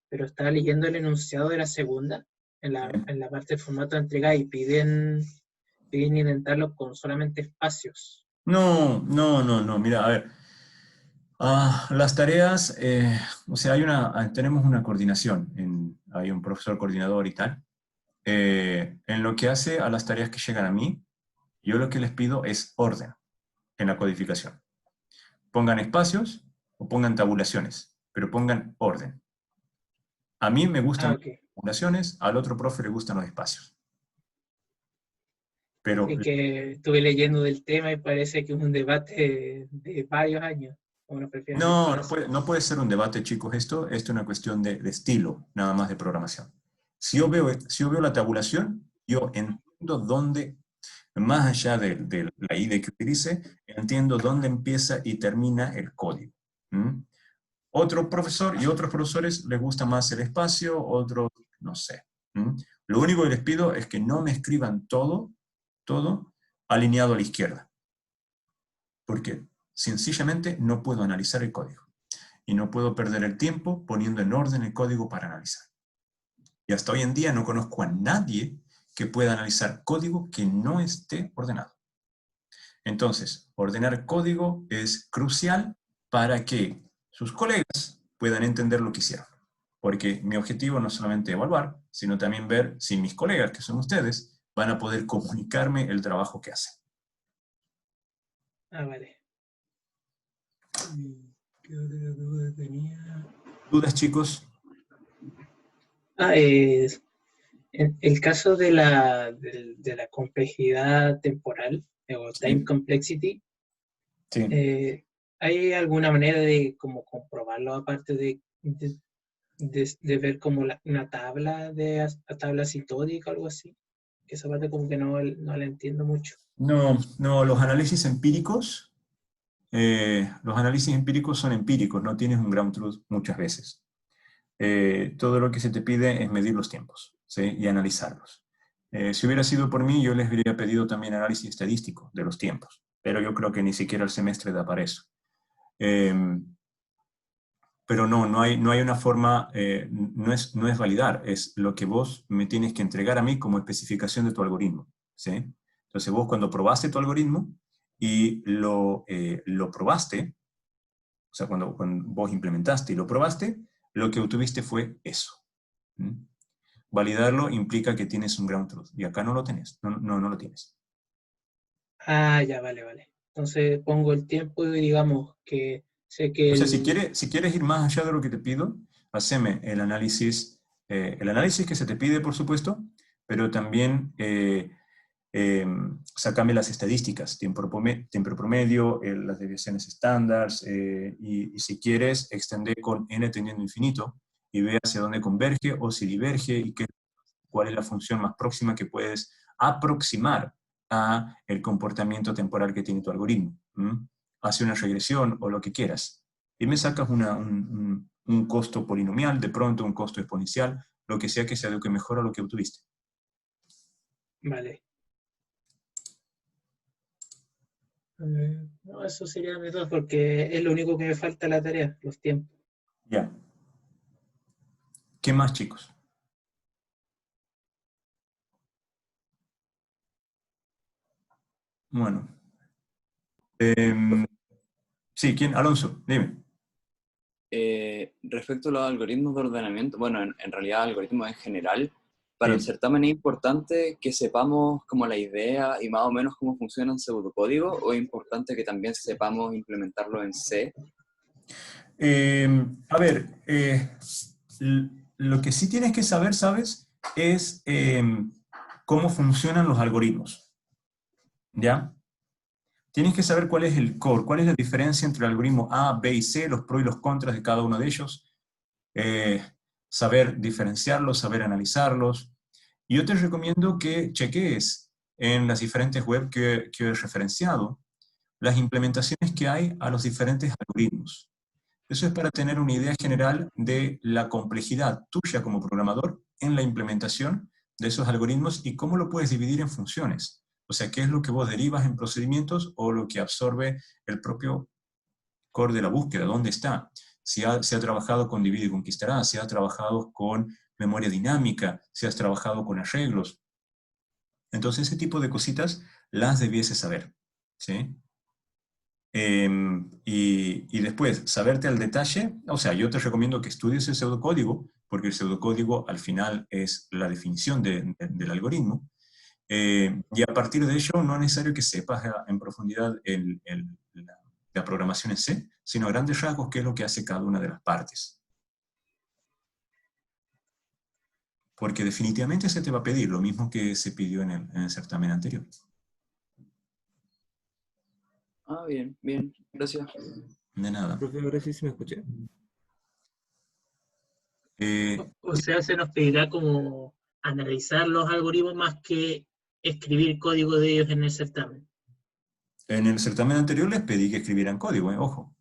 pero estaba leyendo el enunciado de la segunda, en la parte del formato de entrega, y piden indentarlo con solamente espacios. No, mira, a ver. Las tareas, o sea, tenemos una coordinación, hay un profesor coordinador y tal. En lo que hace a las tareas que llegan a mí, yo lo que les pido es orden en la codificación. Pongan espacios o pongan tabulaciones, pero pongan orden. A mí me gustan Ok. las tabulaciones, al otro profe le gustan los espacios. Pero Y que estuve leyendo del tema y parece que es un debate de varios años. Uno prefiere el espacio. no puede ser un debate, chicos. Esto es una cuestión de estilo, nada más de programación. Si yo veo la tabulación, yo entiendo dónde, más allá de la IDE que utilice, entiendo dónde empieza y termina el código. ¿Mm? Otro profesor y otros profesores les gusta más el espacio, otros no sé. ¿Mm? Lo único que les pido es que no me escriban todo alineado a la izquierda. Porque sencillamente no puedo analizar el código. Y no puedo perder el tiempo poniendo en orden el código para analizar. Y hasta hoy en día no conozco a nadie que pueda analizar código que no esté ordenado. Entonces, ordenar código es crucial para que sus colegas puedan entender lo que hicieron. Porque mi objetivo no es solamente evaluar, sino también ver si mis colegas, que son ustedes, van a poder comunicarme el trabajo que hacen. Vale. ¿Qué otra duda tenía? ¿Dudas, chicos? En el caso de la complejidad temporal, o time Sí. complexity, Sí. ¿hay alguna manera de como comprobarlo aparte de ver como una tabla a tabla asintótica o algo así? Que esa parte como que no la entiendo mucho. No, los análisis empíricos son empíricos, no tienes un ground truth muchas veces. Todo lo que se te pide es medir los tiempos, ¿sí? Y analizarlos. Si hubiera sido por mí, yo les hubiera pedido también análisis estadístico de los tiempos, pero yo creo que ni siquiera el semestre da para eso. Pero no hay una forma, no es validar, es lo que vos me tienes que entregar a mí como especificación de tu algoritmo, ¿sí? Entonces vos cuando probaste tu algoritmo y lo probaste, o sea, cuando vos implementaste y lo probaste, lo que obtuviste fue eso. ¿Mm? Validarlo implica que tienes un ground truth, y acá no lo tenés, no lo tienes. Ya, vale. Entonces pongo el tiempo y digamos que sé que O sea, si quieres ir más allá de lo que te pido, haceme el análisis que se te pide, por supuesto, pero también sácame las estadísticas, tiempo promedio, las desviaciones estándar, y si quieres, extender con n tendiendo infinito y ve hacia dónde converge o si diverge y cuál es la función más próxima que puedes aproximar a el comportamiento temporal que tiene tu algoritmo. Hace una regresión o lo que quieras. Y me sacas un costo polinomial, de pronto un costo exponencial, lo que sea que se adeque mejor a lo que obtuviste. Vale. No, eso sería mi duda, porque es lo único que me falta en la tarea, los tiempos. Ya. ¿Qué más, chicos? Bueno. Sí, ¿quién? Alonso, dime. Respecto a los algoritmos de ordenamiento, bueno, en realidad algoritmos en general, para el Sí. certamen es importante que sepamos como la idea y más o menos cómo funciona en pseudocódigo, o es importante que también sepamos implementarlo en C. A ver, lo que sí tienes que saber, ¿sabes? Es cómo funcionan los algoritmos, ¿ya? Tienes que saber cuál es el core, cuál es la diferencia entre el algoritmo A, B y C, los pros y los contras de cada uno de ellos, saber diferenciarlos, saber analizarlos. Y yo te recomiendo que cheques en las diferentes webs que he referenciado las implementaciones que hay a los diferentes algoritmos. Eso es para tener una idea general de la complejidad tuya como programador en la implementación de esos algoritmos y cómo lo puedes dividir en funciones. O sea, qué es lo que vos derivas en procedimientos o lo que absorbe el propio core de la búsqueda, dónde está. Se ha trabajado con divide y conquistará, se ha trabajado con memoria dinámica, se has trabajado con arreglos. Entonces, ese tipo de cositas las debieses saber, ¿sí? Y después, saberte al detalle, o sea, yo te recomiendo que estudies el pseudocódigo, porque el pseudocódigo al final es la definición del algoritmo, y a partir de ello no es necesario que sepas en profundidad la programación en C, sino a grandes rasgos qué es lo que hace cada una de las partes. Porque definitivamente se te va a pedir lo mismo que se pidió en el certamen anterior. Ah, bien, bien, gracias. De nada. Profe, ahora sí se me escucha. O sea, se nos pedirá como analizar los algoritmos más que escribir código de ellos en el certamen. En el certamen anterior les pedí que escribieran código, ojo.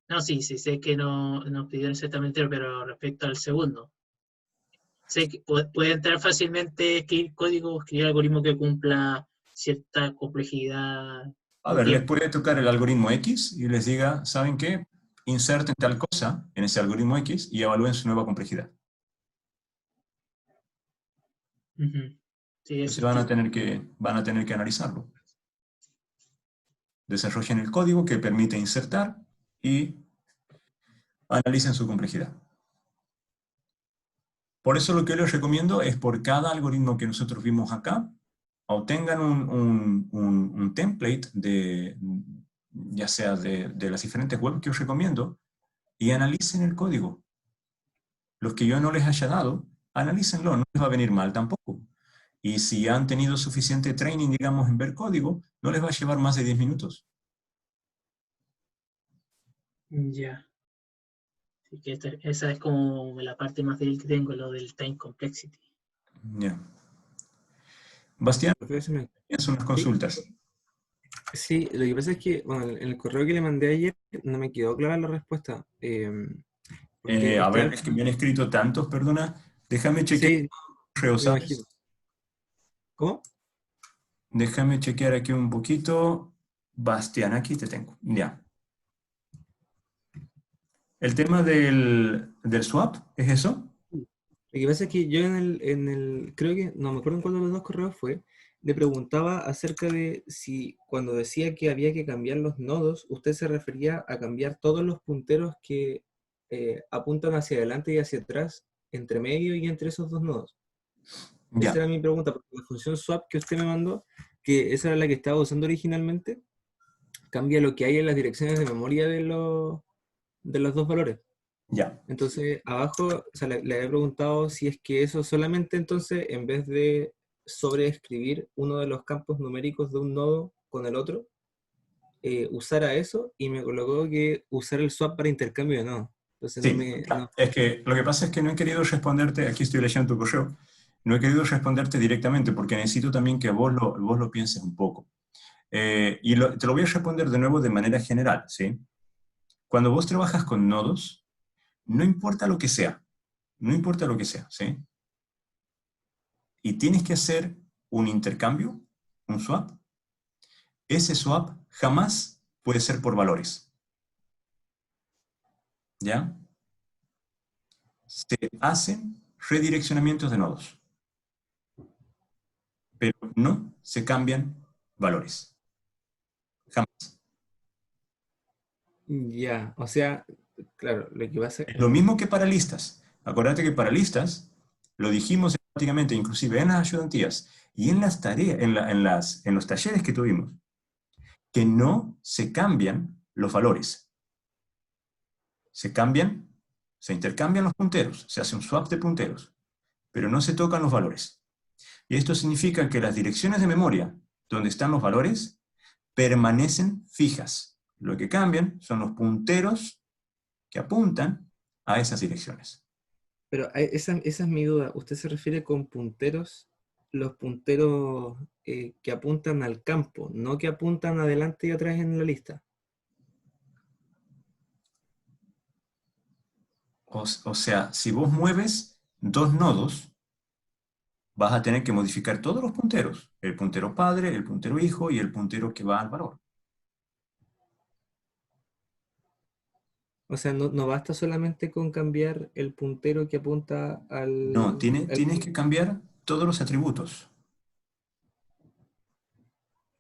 No, sí, sí, sé que no nos pidieron el certamen entero, pero respecto al segundo. Sé que puede entrar fácilmente escribir código, escribir algoritmo que cumpla cierta complejidad A o ver, les tiempo. puede tocar el algoritmo X y les diga, ¿saben qué? Inserten tal cosa en ese algoritmo X y evalúen su nueva complejidad. Ujú. Sí, Entonces eso entiendo. van a tener que analizarlo. Desarrollen el código que permite insertar y analicen su complejidad. Por eso lo que les recomiendo es por cada algoritmo que nosotros vimos acá, obtengan un template ya sea de las diferentes webs que os recomiendo, y analicen el código. Los que yo no les haya dado, analícenlo, no les va a venir mal tampoco. Y si han tenido suficiente training, digamos, en ver código, no les va a llevar más de 10 minutos. Ya. Así que esa es como la parte más débil que tengo, lo del time complexity. Ya. Bastián, Profe, tienes unas ¿sí? consultas. Sí, lo que pasa es que bueno, en el correo que le mandé ayer no me quedó clara la respuesta. Porque A está ver, es que me han escrito tantos, perdona. Déjame chequear Sí, el correo, me imagino. ¿sabes? ¿Cómo? Déjame chequear aquí un poquito. Bastián, aquí te tengo. Ya. El tema del swap, ¿es eso? Lo que pasa es que yo creo que, no me acuerdo en cuál de los dos correos fue, le preguntaba acerca de si cuando decía que había que cambiar los nodos, usted se refería a cambiar todos los punteros que apuntan hacia adelante y hacia atrás, entre medio y entre esos dos nodos. Esa Ya. era mi pregunta, porque la función swap que usted me mandó, que esa era la que estaba usando originalmente, cambia lo que hay en las direcciones de memoria de los dos valores. Ya. Entonces, abajo, o sea, le había preguntado si es que eso solamente entonces, en vez de sobreescribir uno de los campos numéricos de un nodo con el otro, usara eso, y me colocó que usar el swap para intercambio de nodos. Entonces no Sí, me... claro. No. Es que lo que pasa es que no he querido responderte, aquí estoy leyendo tu correo, no he querido responderte directamente porque necesito también que vos lo pienses un poco. Te lo voy a responder de nuevo de manera general, ¿sí? Cuando vos trabajas con nodos, no importa lo que sea, no importa lo que sea, ¿sí? Y tienes que hacer un intercambio, un swap, ese swap jamás puede ser por valores. ¿Ya? Se hacen redireccionamientos de nodos, pero no se cambian valores. Jamás. Ya, o sea, claro, lo que pasa... Es lo mismo que para listas. Acuérdate que para listas, lo dijimos prácticamente, inclusive en las ayudantías y en las tareas, en los talleres que tuvimos, que no se cambian los valores. Se cambian, se intercambian los punteros, se hace un swap de punteros, pero no se tocan los valores. Y esto significa que las direcciones de memoria, donde están los valores, permanecen fijas. Lo que cambian son los punteros que apuntan a esas direcciones. Pero esa es mi duda. ¿Usted se refiere con punteros, los punteros que apuntan al campo, no que apuntan adelante y atrás en la lista? O sea, si vos mueves dos nodos, vas a tener que modificar todos los punteros. El puntero padre, el puntero hijo y el puntero que va al valor. O sea, no basta solamente con cambiar el puntero que apunta No, al... tienes que cambiar todos los atributos.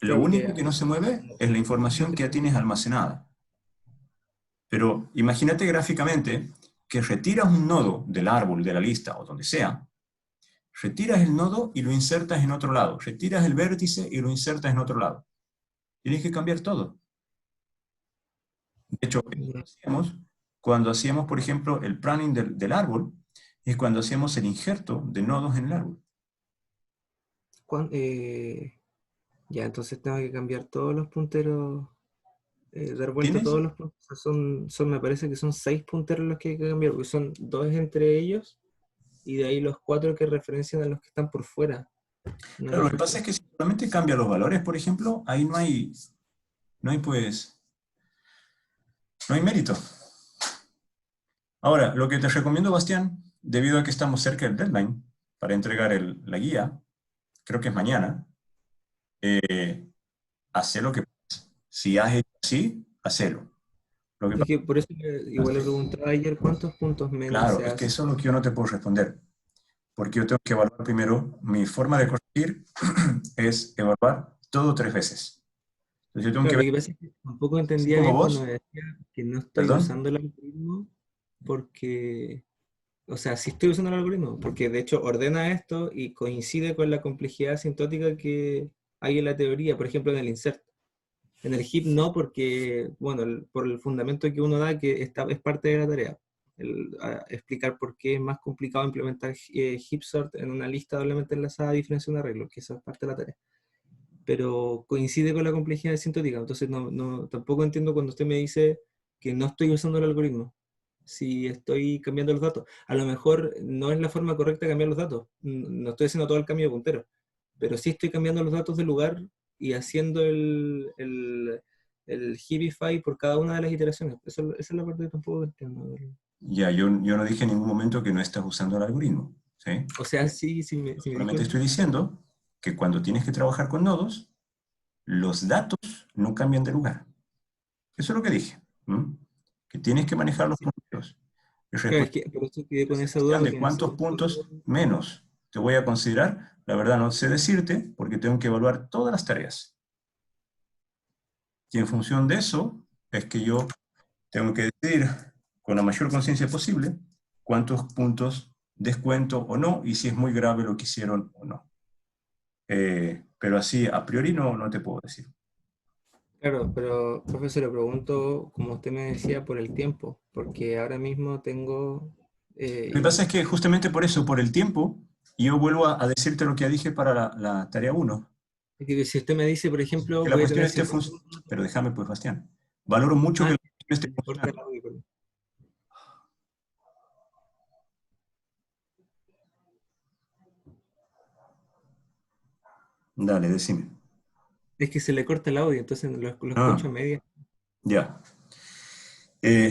Lo Claro único que... que no se mueve es la información que ya tienes almacenada. Pero imagínate gráficamente que retiras un nodo del árbol, de la lista o donde sea, retiras el nodo y lo insertas en otro lado, retiras el vértice y lo insertas en otro lado. Tienes que cambiar todo. De hecho, eso lo hacíamos cuando hacíamos, por ejemplo, el pruning del árbol, es cuando hacíamos el injerto de nodos en el árbol. Ya, entonces tengo que cambiar todos los punteros, dar vuelta a ¿Tienes? todos los punteros. Me parece que son 6 punteros los que hay que cambiar, porque son 2 entre ellos, y de ahí los 4 que referencian a los que están por fuera. No Claro, los lo que pasa es que si solamente cambia los valores, por ejemplo, ahí no hay pues, no hay mérito. Ahora, lo que te recomiendo, Bastián, debido a que estamos cerca del deadline para entregar la guía, creo que es mañana, haz lo que puedas. Si has hecho así, hacelo. Lo que Es pasa, que por eso igual le preguntaba ayer cuántos puntos menos claro, se es que hace. eso es lo que yo no te puedo responder, porque yo tengo que evaluar primero, mi forma de corregir es evaluar todo 3 veces. Entonces yo tengo que Claro, lo ver, que pasa es que tampoco así entendía como bien cuando me vos, decía que no estoy perdón, usando el algoritmo porque, o sea, sí estoy usando el algoritmo, porque de hecho ordena esto y coincide con la complejidad asintótica que hay en la teoría, por ejemplo, en el insert. En el heap no, porque, bueno, por el fundamento que uno da, que es parte de la tarea. Explicar por qué es más complicado implementar heap sort en una lista doblemente enlazada a diferencia de un arreglo, que eso es parte de la tarea. Pero coincide con la complejidad asintótica, entonces tampoco entiendo cuando usted me dice que no estoy usando el algoritmo, si estoy cambiando los datos. A lo mejor no es la forma correcta de cambiar los datos, no estoy haciendo todo el cambio de puntero, pero sí estoy cambiando los datos de lugar y haciendo el heapify por cada una de las iteraciones. Esa es la parte que tampoco entiendo. ya, yo no dije en ningún momento que no estás usando el algoritmo, ¿sí? O sea, sí me dijo Solamente eso. estoy diciendo que cuando tienes que trabajar con nodos, los datos no cambian de lugar. Eso es lo que dije. ¿M? Que tienes que manejar los Sí. punteros. Y Claro, es respecto que por eso quedé a con esa duda Sebastián, de porque cuántos necesito... puntos menos te voy a considerar, la verdad no sé decirte, porque tengo que evaluar todas las tareas. Y en función de eso, es que yo tengo que decidir con la mayor conciencia posible cuántos puntos descuento o no, y si es muy grave lo que hicieron o no. Pero así, a priori, no te puedo decir. Claro, pero profesor, le pregunto, como usted me decía, por el tiempo, porque ahora mismo tengo... Lo que pasa es que justamente por eso, por el tiempo, yo vuelvo a decirte lo que ya dije para la tarea 1. que si usted me dice, por ejemplo, Que la voy a cuestión tener esté 50... funcionando. Pero déjame, pues, Bastián. Valoro mucho que Ah, la cuestión esté me corta el funcionando. audio, perdón. Dale, decime. Es que se le corta el audio, entonces lo escucho a Ah, media. ya.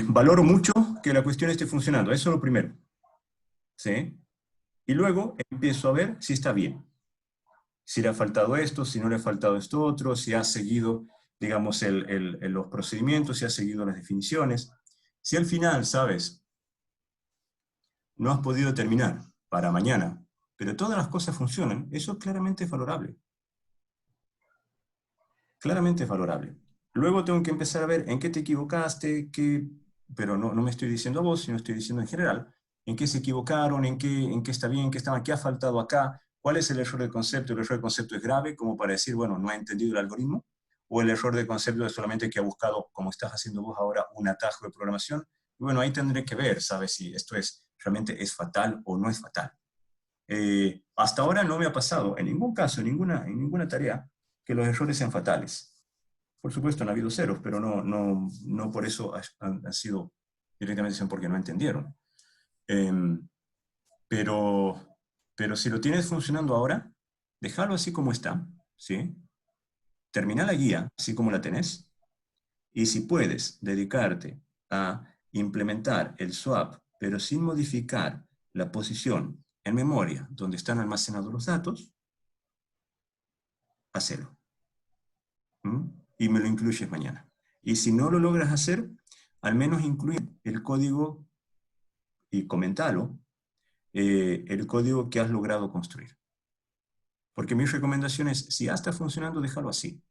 Valoro mucho que la cuestión esté funcionando. Eso es lo primero. ¿Sí? Y luego empiezo a ver si está bien. si le ha faltado esto, si no le ha faltado esto otro, si ha seguido, digamos, los procedimientos, si ha seguido las definiciones. Si al final, ¿sabes?, no has podido terminar para mañana, pero todas las cosas funcionan, eso claramente es valorable. Claramente es valorable. Luego tengo que empezar a ver en qué te equivocaste, pero no me estoy diciendo a vos, sino estoy diciendo en general, en qué se equivocaron, en qué está bien, en qué está mal, qué ha faltado acá, cuál es el error de concepto. El error de concepto es grave, como para decir, bueno, no ha entendido el algoritmo, o el error de concepto es solamente que ha buscado, como estás haciendo vos ahora, un atajo de programación. Y bueno, ahí tendré que ver, ¿sabes?, si esto realmente es fatal o no es fatal. Hasta ahora no me ha pasado, en ningún caso, en ninguna tarea, que los errores sean fatales. Por supuesto, han habido ceros, pero no por eso han sido directamente porque no entendieron. Pero si lo tienes funcionando ahora, déjalo así como está, ¿sí? Termina la guía así como la tenés, y si puedes dedicarte a implementar el swap, pero sin modificar la posición en memoria donde están almacenados los datos, hacelo. Y me lo incluyes mañana. Y si no lo logras hacer, al menos incluye el código y comentalo, el código que has logrado construir. Porque mi recomendación es, si ya está funcionando, déjalo así.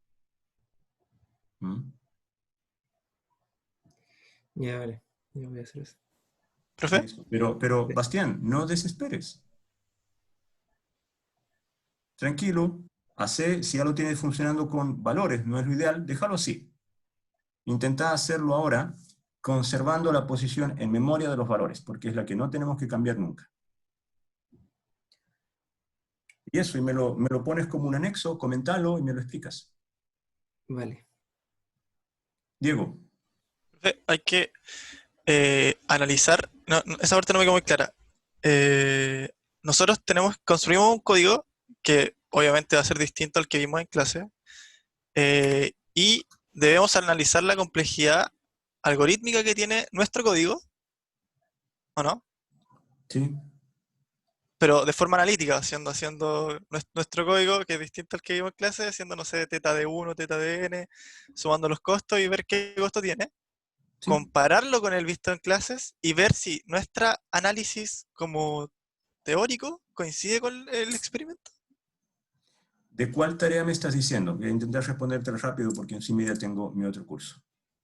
Ya, vale. Ya voy a hacer eso. ¿Profe? Pero Sí. Bastián, no desesperes. Tranquilo, si ya lo tienes funcionando con valores, no es lo ideal, déjalo así. Intenta hacerlo ahora, conservando la posición en memoria de los valores, porque es la que no tenemos que cambiar nunca. Y eso, y me lo pones como un anexo, comentalo y me lo explicas. Vale. Diego. Profe, hay que analizar, esa parte no me quedó muy clara. Nosotros construimos un código que obviamente va a ser distinto al que vimos en clase, y debemos analizar la complejidad algorítmica que tiene nuestro código, ¿o no? Sí. Pero de forma analítica, haciendo nuestro código, que es distinto al que vimos en clase, haciendo, no sé, teta de 1, teta de n, sumando los costos y ver qué costo tiene. Sí. Compararlo con el visto en clases y ver si nuestro análisis como teórico coincide con el experimento. ¿De cuál tarea me estás diciendo? Voy a intentar responderte rápido porque en 5:30 tengo mi otro curso.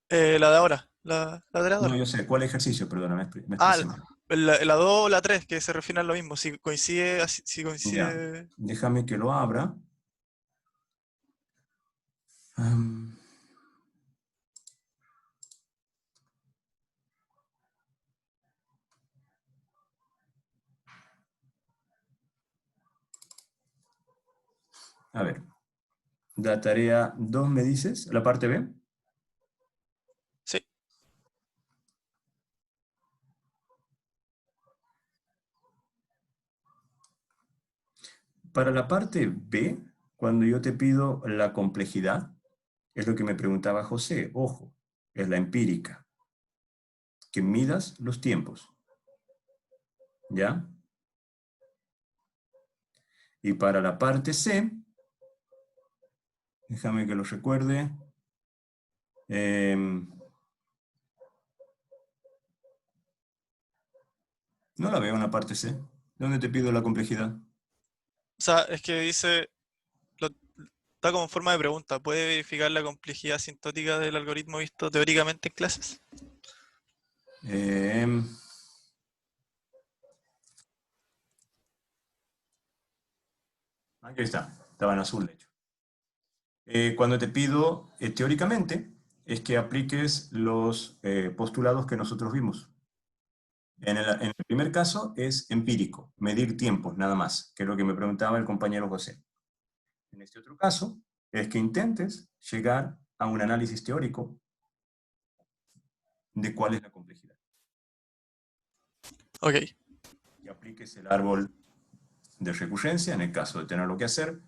La de ahora, la de No, ahora. yo sé. ¿Cuál ejercicio? Perdona, me Ah, expresé mal. la 2 o la 3, que se refieren a lo mismo. Si coincide, si Ya. coincide. Déjame que lo abra. A ver. La tarea 2 me dices, la parte B. Sí. Para la parte B, cuando yo te pido la complejidad, es lo que me preguntaba José. Ojo, es la empírica. Que midas los tiempos. ¿Ya? Y para la parte C, déjame que lo recuerde. No la veo en la parte C. ¿Dónde te pido la complejidad? O sea, es que dice, está como forma de pregunta. ¿Puede verificar la complejidad asintótica del algoritmo visto teóricamente en clases? Aquí está. Estaba en azul, de hecho. Cuando te pido, teóricamente, es que apliques los postulados que nosotros vimos. En el primer caso es empírico, medir tiempos nada más, que es lo que me preguntaba el compañero José. En este otro caso es que intentes llegar a un análisis teórico de cuál es la complejidad. Ok. Que apliques el árbol de recurrencia en el caso de tener lo que hacer,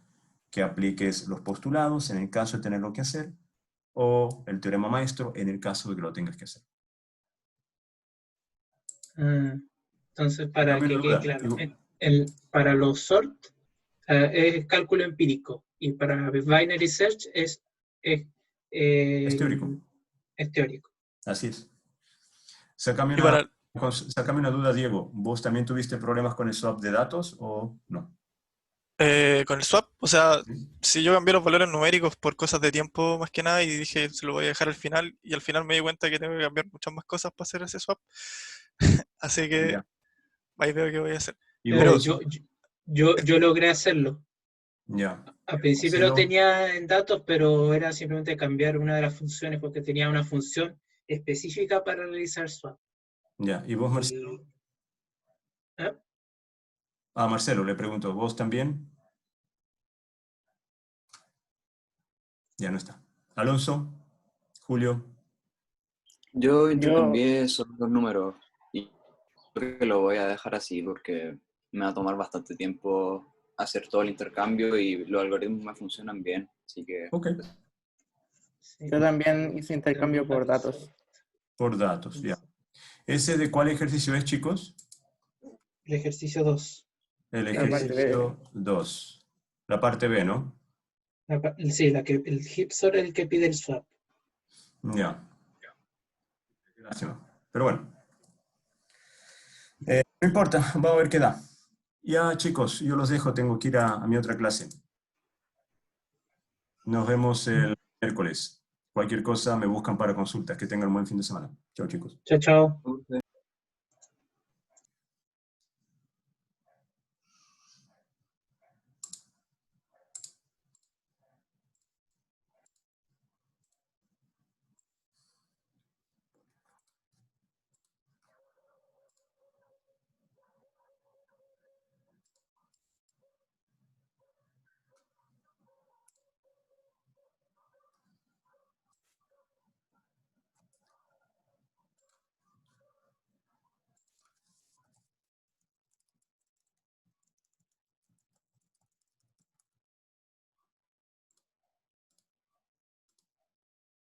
que apliques los postulados en el caso de tener lo que hacer, o el teorema maestro en el caso de que lo tengas que hacer. Entonces, para Cambio de que quede lugar. claro, para los sort es cálculo empírico. Y para binary search es teórico. Es teórico. Así es. Sácame Y para, una duda, Diego. ¿Vos también tuviste problemas con el swap de datos o no? con el swap, o sea, ¿Sí? si yo cambié los valores numéricos por cosas de tiempo más que nada y dije se lo voy a dejar al final y al final me di cuenta que tengo que cambiar muchas más cosas para hacer ese swap. Así que Ya. ahí veo qué voy a hacer. ¿Y Pero vos? yo logré hacerlo. Ya. Al principio lo tenía en datos, pero era simplemente cambiar una de las funciones porque tenía una función específica para realizar swap. Ya. ¿Y vos, Marcelo? ¿Ah? Marcelo, le pregunto, ¿vos también? Ya no está. Alonso, Julio. Yo intercambié esos dos números y creo que lo voy a dejar así porque me va a tomar bastante tiempo hacer todo el intercambio y los algoritmos me funcionan bien, así que... Ok. Sí. Yo también hice intercambio por datos. Por datos, ya. ¿Ese de cuál ejercicio es, chicos? El ejercicio 2. El La parte ejercicio 2. La parte B, ¿no? Sí, el Hipsor es el que pide el swap. Ya. Lástima. Pero bueno. No importa, vamos a ver qué da. Ya, chicos, yo los dejo, tengo que ir a mi otra clase. Nos vemos el miércoles. Cualquier cosa me buscan para consultas. Que tengan un buen fin de semana. Chao, chicos. Chao, chao.